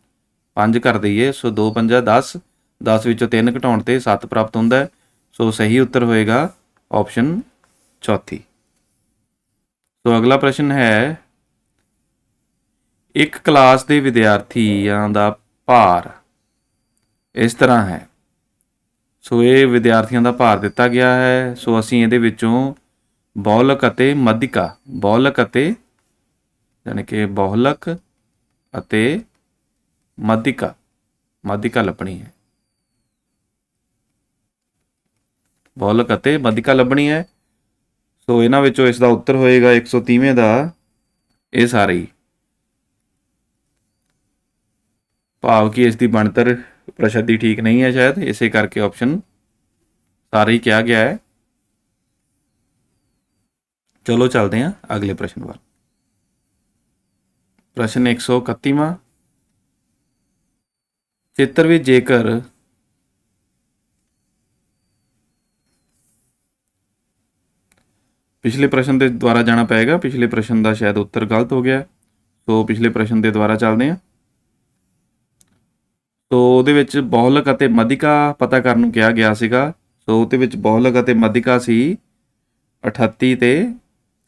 5 ਕਰ ਦਈਏ, ਸੋ 2 × 5 = 10, 10 ਵਿੱਚੋਂ 3 ਘਟਾਉਣ 'ਤੇ 7 ਪ੍ਰਾਪਤ ਹੁੰਦਾ ਹੈ। ਸੋ ਸਹੀ ਉੱਤਰ ਹੋਏਗਾ ਆਪਸ਼ਨ ਚੌਥੀ। ਸੋ ਅਗਲਾ ਪ੍ਰਸ਼ਨ ਹੈ ਇੱਕ ਕਲਾਸ ਦੇ ਵਿਦਿਆਰਥੀਆਂ ਦਾ ਭਾਰ ਇਸ ਤਰ੍ਹਾਂ ਹੈ। ਸੋ ਇਹ ਵਿਦਿਆਰਥੀਆਂ ਦਾ ਭਾਰ ਦਿੱਤਾ ਗਿਆ ਹੈ। ਸੋ ਅਸੀਂ ਇਹਦੇ ਵਿੱਚੋਂ ਬਹੁਲਕ ਅਤੇ ਮੱਧਿਕਾ, ਬਹੁਲਕ ਅਤੇ ਯਾਨੀ ਕਿ ਬਹੁਲਕ ਅਤੇ ਮੱਧਿਕਾ ਲੱਭਣੀ ਹੈ। ਬਹੁਲਕ ਅਤੇ ਮੱਧਿਕਾ ਲੱਭਣੀ ਹੈ। ਸੋ ਇਹਨਾਂ ਵਿੱਚੋਂ ਇਸ ਦਾ ਉੱਤਰ ਹੋਏਗਾ 130ਵੇਂ ਦਾ ਇਹ ਸਾਰੇ ਹੀ, ਭਾਵ ਕਿ ਇਸ ਦੀ ਬਣਤਰ ਪ੍ਰਸ਼ਨ ਦੀ ਠੀਕ ਨਹੀਂ ਹੈ ਸ਼ਾਇਦ, ਇਸੇ ਕਰਕੇ ਆਪਸ਼ਨ ਸਾਰੇ ਹੀ ਕਿਹਾ ਗਿਆ ਹੈ। ਚਲੋ ਚੱਲਦੇ ਹਾਂ ਅਗਲੇ ਪ੍ਰਸ਼ਨ ਵੱਲ। ਪ੍ਰਸ਼ਨ 131ਵਾਂ। ਚਿੱਤਰ ਵਿੱਚ ਜੇਕਰ ਪਿਛਲੇ ਪ੍ਰਸ਼ਨ ਦੇ ਦੁਆਰਾ ਜਾਣਾ ਪਏਗਾ। ਪਿਛਲੇ ਪ੍ਰਸ਼ਨ ਦਾ ਸ਼ਾਇਦ ਉੱਤਰ ਗਲਤ ਹੋ ਗਿਆ। ਸੋ ਪਿਛਲੇ ਪ੍ਰਸ਼ਨ ਦੇ ਦੁਆਰਾ ਚੱਲਦੇ ਹਾਂ। ਸੋ ਉਹਦੇ ਵਿੱਚ ਬਹੁਲਕ ਅਤੇ ਮੱਧਿਕਾ ਪਤਾ ਕਰਨ ਨੂੰ ਕਿਹਾ ਗਿਆ ਸੀਗਾ। ਸੋ ਉਹਦੇ ਵਿੱਚ ਬਹੁਲਕ ਅਤੇ ਮੱਧਿਕਾ ਸੀ 38 ਤੇ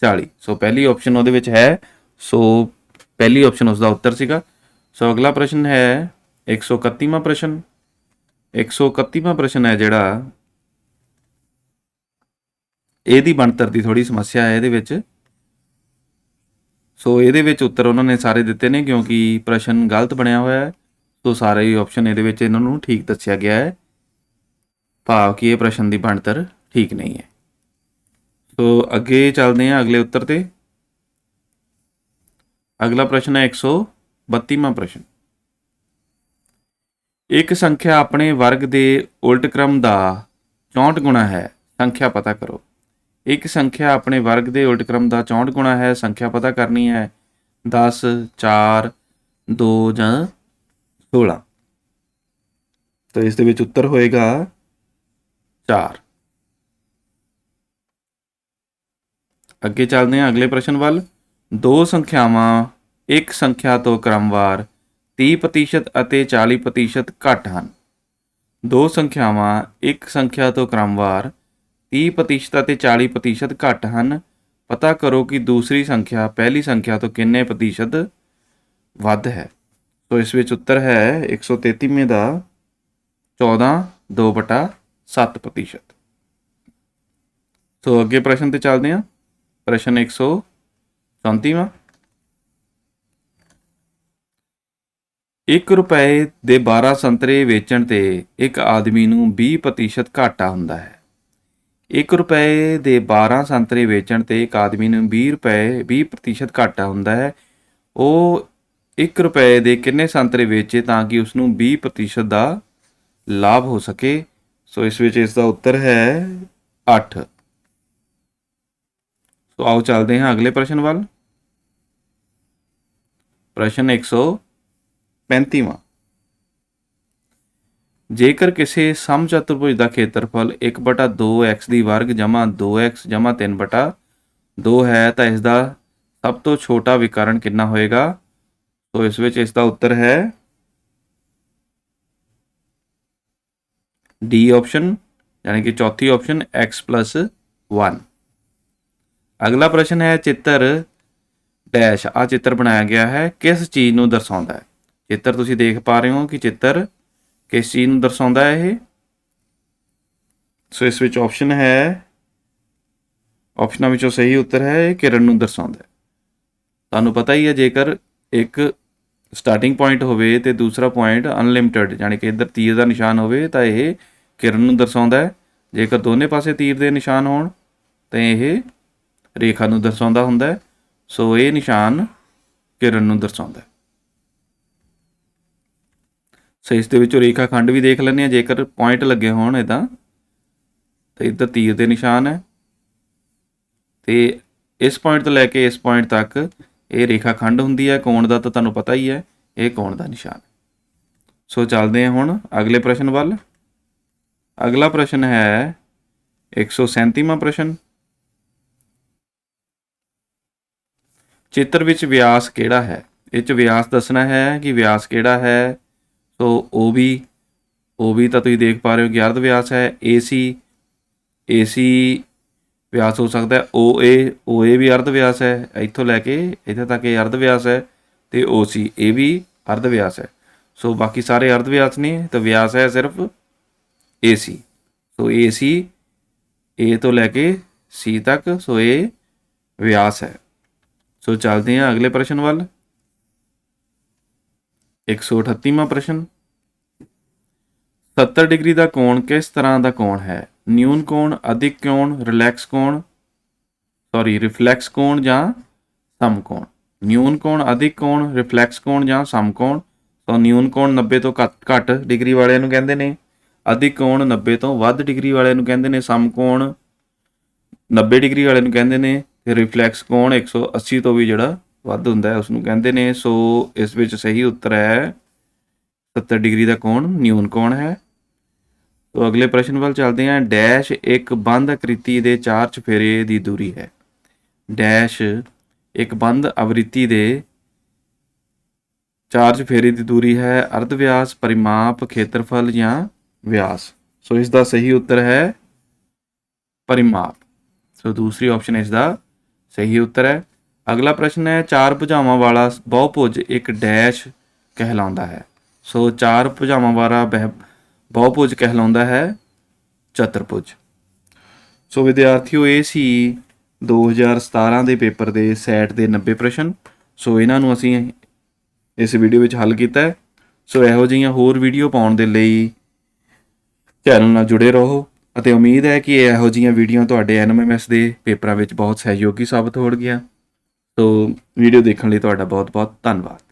40। ਸੋ ਪਹਿਲੀ ਆਪਸ਼ਨ ਉਹਦੇ ਵਿੱਚ ਹੈ। ਸੋ ਪਹਿਲੀ ਆਪਸ਼ਨ ਉਸ ਦਾ ਉੱਤਰ ਸੀਗਾ। सो अगला प्रश्न है 131वां प्रश्न। 131वां प्रश्न है जिहड़ा ਇਹਦੀ ਬਣਤਰ ਦੀ ਥੋੜੀ ਸਮੱਸਿਆ ਹੈ ਇਹਦੇ ਵਿੱਚ। ਸੋ ਇਹਦੇ ਵਿੱਚ ਉੱਤਰ ਉਹਨਾਂ ਨੇ ਸਾਰੇ ਦਿੱਤੇ ਨੇ ਕਿਉਂਕਿ ਪ੍ਰਸ਼ਨ ਗਲਤ ਬਣਿਆ ਹੋਇਆ ਹੈ। ਸੋ ਸਾਰੇ ਹੀ ਆਪਸ਼ਨ ਇਹਦੇ ਵਿੱਚ ਇਹਨਾਂ ਨੂੰ ਠੀਕ ਦੱਸਿਆ ਗਿਆ ਹੈ, ਭਾਵ ਕਿ ਇਹ ਪ੍ਰਸ਼ਨ ਦੀ ਬਣਤਰ ਠੀਕ ਨਹੀਂ ਹੈ। ਸੋ ਅੱਗੇ ਚੱਲਦੇ ਹਾਂ ਅਗਲੇ ਉੱਤਰ ਤੇ। ਅਗਲਾ ਪ੍ਰਸ਼ਨ ਹੈ 132ਵਾਂ ਪ੍ਰਸ਼ਨ। ਇੱਕ ਸੰਖਿਆ ਆਪਣੇ ਵਰਗ ਦੇ ਉਲਟ ਕ੍ਰਮ ਦਾ 64 ਗੁਣਾ ਹੈ, ਸੰਖਿਆ ਪਤਾ ਕਰੋ। ਇੱਕ ਸੰਖਿਆ ਆਪਣੇ ਵਰਗ ਦੇ ਉਲਟ ਕ੍ਰਮ ਦਾ 64 ਗੁਣਾ ਹੈ, ਸੰਖਿਆ ਪਤਾ ਕਰਨੀ ਹੈ। 10, 4, 2 ਜਾਂ 16। ਤਾਂ ਇਸ ਦੇ ਵਿੱਚ ਉੱਤਰ ਹੋਏਗਾ 4। ਅੱਗੇ ਚੱਲਦੇ ਹਾਂ ਅਗਲੇ ਪ੍ਰਸ਼ਨ ਵੱਲ। ਦੋ ਸੰਖਿਆਵਾਂ ਇੱਕ ਸੰਖਿਆ ਤੋਂ ਕ੍ਰਮਵਾਰ 30% ਅਤੇ 40% ਘੱਟ ਹਨ। ਦੋ ਸੰਖਿਆਵਾਂ ਇੱਕ ਸੰਖਿਆ ਤੋਂ ਕ੍ਰਮਵਾਰ 30% ਅਤੇ 40% ਘੱਟ ਹਨ। ਪਤਾ ਕਰੋ ਕਿ ਦੂਸਰੀ ਸੰਖਿਆ ਪਹਿਲੀ ਸੰਖਿਆ ਤੋਂ ਕਿੰਨੇ ਪ੍ਰਤੀਸ਼ਤ ਵੱਧ ਹੈ। ਸੋ ਇਸ ਵਿੱਚ ਉੱਤਰ ਹੈ 133ਵੇਂ ਦਾ 14/2/7%। ਸੋ ਅੱਗੇ ਪ੍ਰਸ਼ਨ ਤੇ ਚੱਲਦੇ ਹਾਂ। ਪ੍ਰਸ਼ਨ 134ਵਾਂ। 1 ਰੁਪਏ ਦੇ 12 ਸੰਤਰੇ ਵੇਚਣ ਤੇ ਇੱਕ ਆਦਮੀ ਨੂੰ 20% ਘਾਟਾ ਹੁੰਦਾ ਹੈ। 1 ਰੁਪਏ ਦੇ 12 ਸੰਤਰੇ ਵੇਚਣ ਤੇ ਇੱਕ ਆਦਮੀ ਨੂੰ 20% ਘਾਟਾ ਹੁੰਦਾ ਹੈ। ਉਹ 1 ਰੁਪਏ ਦੇ ਕਿੰਨੇ ਸੰਤਰੇ ਵੇਚੇ ਤਾਂ ਕਿ ਉਸਨੂੰ 20% ਦਾ ਲਾਭ ਹੋ ਸਕੇ। ਸੋ ਇਸ ਵਿੱਚ ਇਸ ਦਾ ਉੱਤਰ ਹੈ 8। ਸੋ ਆਓ ਚੱਲਦੇ ਹਾਂ ਅਗਲੇ ਪ੍ਰਸ਼ਨ ਵੱਲ। ਪ੍ਰਸ਼ਨ 135ਵਾਂ। ਜੇਕਰ ਕਿਸੇ ਸਮਚਤੁਰਭੁਜ ਦਾ ਖੇਤਰਫਲ 1/2x ਦੀ ਵਰਗ ਜਮ੍ਹਾਂ 2x ਜਮ੍ਹਾਂ 3/2 ਹੈ ਤਾਂ ਇਸ ਦਾ ਸਭ ਤੋਂ ਛੋਟਾ ਵਿਕਰਨ ਕਿੰਨਾ ਹੋਏਗਾ। ਸੋ ਇਸ ਵਿੱਚ ਇਸ ਦਾ ਉੱਤਰ ਹੈ ਡੀ ਆਪਸ਼ਨ, यानी कि चौथी ऑप्शन x+1। अगला प्रश्न है चित्र डैश। आ चित्र बनाया गया है किस चीज़ ਨੂੰ ਦਰਸਾਉਂਦਾ ਹੈ। चित्र ਤੁਸੀਂ देख पा रहे हो कि चित्र किस चीज़ ਨੂੰ ਦਰਸਾਉਂਦਾ है ਇਹ। ਸੋ ਇਸ ਵਿੱਚ ऑप्शन है, ऑप्शनों ਵਿੱਚੋਂ सही उत्तर है किरण ਨੂੰ ਦਰਸਾਉਂਦਾ ਹੈ। ਤੁਹਾਨੂੰ ਪਤਾ ਹੀ ਹੈ ਜੇਕਰ ਇੱਕ ਸਟਾਰਟਿੰਗ ਪੁਆਇੰਟ ਹੋਵੇ ਤੇ ਦੂਸਰਾ ਪੁਆਇੰਟ ਅਨਲਿਮਿਟਡ यानी कि ਇੱਧਰ ਤੀਰ ਦਾ ਨਿਸ਼ਾਨ ਹੋਵੇ ਤਾਂ ਇਹ ਕਿਰਨ ਨੂੰ ਦਰਸਾਉਂਦਾ ਹੈ। ਜੇਕਰ ਦੋਨੇ ਪਾਸੇ ਤੀਰ ਦੇ ਨਿਸ਼ਾਨ ਹੋਣ ਤਾਂ ਇਹ ਰੇਖਾ ਨੂੰ ਦਰਸਾਉਂਦਾ ਹੁੰਦਾ ਹੈ। ਸੋ ਇਹ ਨਿਸ਼ਾਨ ਕਿਰਨ ਨੂੰ ਦਰਸਾਉਂਦਾ ਹੈ। ਸੋ ਇਸ ਦੇ ਵਿੱਚੋਂ ਰੇਖਾ ਖੰਡ ਵੀ ਦੇਖ ਲੈਂਦੇ ਹਾਂ। ਜੇਕਰ ਪੁਆਇੰਟ ਲੱਗੇ ਹੋਣ ਇੱਦਾਂ ਤਾਂ ਇੱਧਰ ਤੀਰ ਦੇ ਨਿਸ਼ਾਨ ਹੈ ਤੇ ਇਸ ਪੁਆਇੰਟ ਤੋਂ ਲੈ ਕੇ ਇਸ ਪੁਆਇੰਟ ਤੱਕ ਇਹ ਰੇਖਾ ਖੰਡ ਹੁੰਦੀ ਹੈ। ਕੋਣ ਦਾ ਤਾਂ ਤੁਹਾਨੂੰ ਪਤਾ ਹੀ ਹੈ, ਇਹ ਕੋਣ ਦਾ ਨਿਸ਼ਾਨ। ਸੋ ਚੱਲਦੇ ਹਾਂ ਹੁਣ ਅਗਲੇ ਪ੍ਰਸ਼ਨ ਵੱਲ। अगला प्रश्न है 137वां प्रश्न। चित्र विच व्यास किहड़ा है। इस व्यास दसना है कि व्यास किहड़ा है। तो OB तो तुसीं देख पा रहे हो कि अर्ध व्यास है। AC व्यास हो सकता है। OA भी अर्ध व्यास है, इत्थों लैके इत्थे तक ये अर्ध व्यास है। तो OC ये भी अर्ध व्यास है। सो बाकी सारे अर्ध व्यास ने, तो व्यास है सिर्फ AC। सो AC A तो लैके C तक, सो ये व्यास है। सो चलते हैं अगले प्रश्न वाल। 138वां प्रश्न। 70 डिग्री का कोण किस तरह का कोण है। न्यून कोण, अधिक कोण, रिलैक्स कोण, रिफ्लैक्स कोण या समकोण। न्यून कोण, अधिक कोण, रिफ्लैक्स कोण या समकोण। तो न्यून कोण 90 तो घट डिग्री वाले नूं कहंदे ने। अधिक कोण 90 ਤੋਂ ਵੱਧ ਡਿਗਰੀ ਵਾਲਿਆਂ ਨੂੰ ਕਹਿੰਦੇ ਨੇ। ਸਮਕੋਣ 90 ਡਿਗਰੀ ਵਾਲੇ ਨੂੰ ਕਹਿੰਦੇ ਨੇ ਤੇ ਰਿਫਲੈਕਸ ਕੋਣ 180 ਤੋਂ ਵੀ ਜਿਹੜਾ ਵੱਧ ਹੁੰਦਾ ਹੈ ਉਸ ਨੂੰ ਕਹਿੰਦੇ ਨੇ। ਸੋ ਇਸ ਵਿੱਚ ਸਹੀ ਉੱਤਰ ਹੈ 70 ਡਿਗਰੀ ਦਾ ਕੋਣ ਨਿਊਨ ਕੋਣ ਹੈ। तो अगले प्रश्न ਵੱਲ ਚੱਲਦੇ ਹਾਂ। ਡੈਸ਼ ਇੱਕ ਬੰਦ ਆਕ੍ਰਿਤੀ ਦੇ 4 ਚੁਫੇਰੇ ਦੀ ਦੂਰੀ ਹੈ। ਡੈਸ਼ ਇੱਕ ਬੰਦ ਆਵ੍ਰਿਤੀ ਦੇ 4 ਚੁਫੇਰੇ ਦੀ ਦੂਰੀ ਹੈ। अर्ध व्यास, परिमाप, खेत्रफल ਜਾਂ व्यास। सो इसका सही उत्तर है परिमाप। सो दूसरी ऑप्शन इसका सही उत्तर है। अगला प्रश्न है 4 भुजावां वाला बहुभुज एक डैश ਕਹਿਲਾਉਂਦਾ ਹੈ। ਸੋ 4 ਭੁਜਾਵਾਂ ਵਾਲਾ ਬਹੁਭੁਜ ਕਹਿਲਾਉਂਦਾ ਹੈ ਚਤੁਰਭੁਜ। ਸੋ ਵਿਦਿਆਰਥੀਓ, ਇਹ ਸੀ 2017 ਦੇ ਪੇਪਰ ਦੇ ਸੈਟ ਦੇ 90 ਪ੍ਰਸ਼ਨ। ਸੋ ਇਹਨਾਂ ਨੂੰ ਅਸੀਂ ਇਸ ਵੀਡੀਓ ਵਿੱਚ ਹੱਲ ਕੀਤਾ ਹੈ। ਸੋ ਇਹੋ ਜਿਹੀਆਂ ਹੋਰ ਵੀਡੀਓ ਪਾਉਣ ਦੇ ਲਈ ਚੈਨਲ ਨਾਲ ਜੁੜੇ ਰਹੋ ਅਤੇ ਉਮੀਦ ਹੈ ਕਿ ਇਹੋ ਜਿਹੀਆਂ ਵੀਡੀਓ ਤੁਹਾਡੇ NMMS ਦੇ ਪੇਪਰਾਂ ਵਿੱਚ ਬਹੁਤ ਸਹਿਯੋਗੀ ਸਾਬਤ ਹੋਣਗੀਆਂ। ਸੋ ਵੀਡੀਓ ਦੇਖਣ ਲਈ ਤੁਹਾਡਾ ਬਹੁਤ ਬਹੁਤ ਧੰਨਵਾਦ।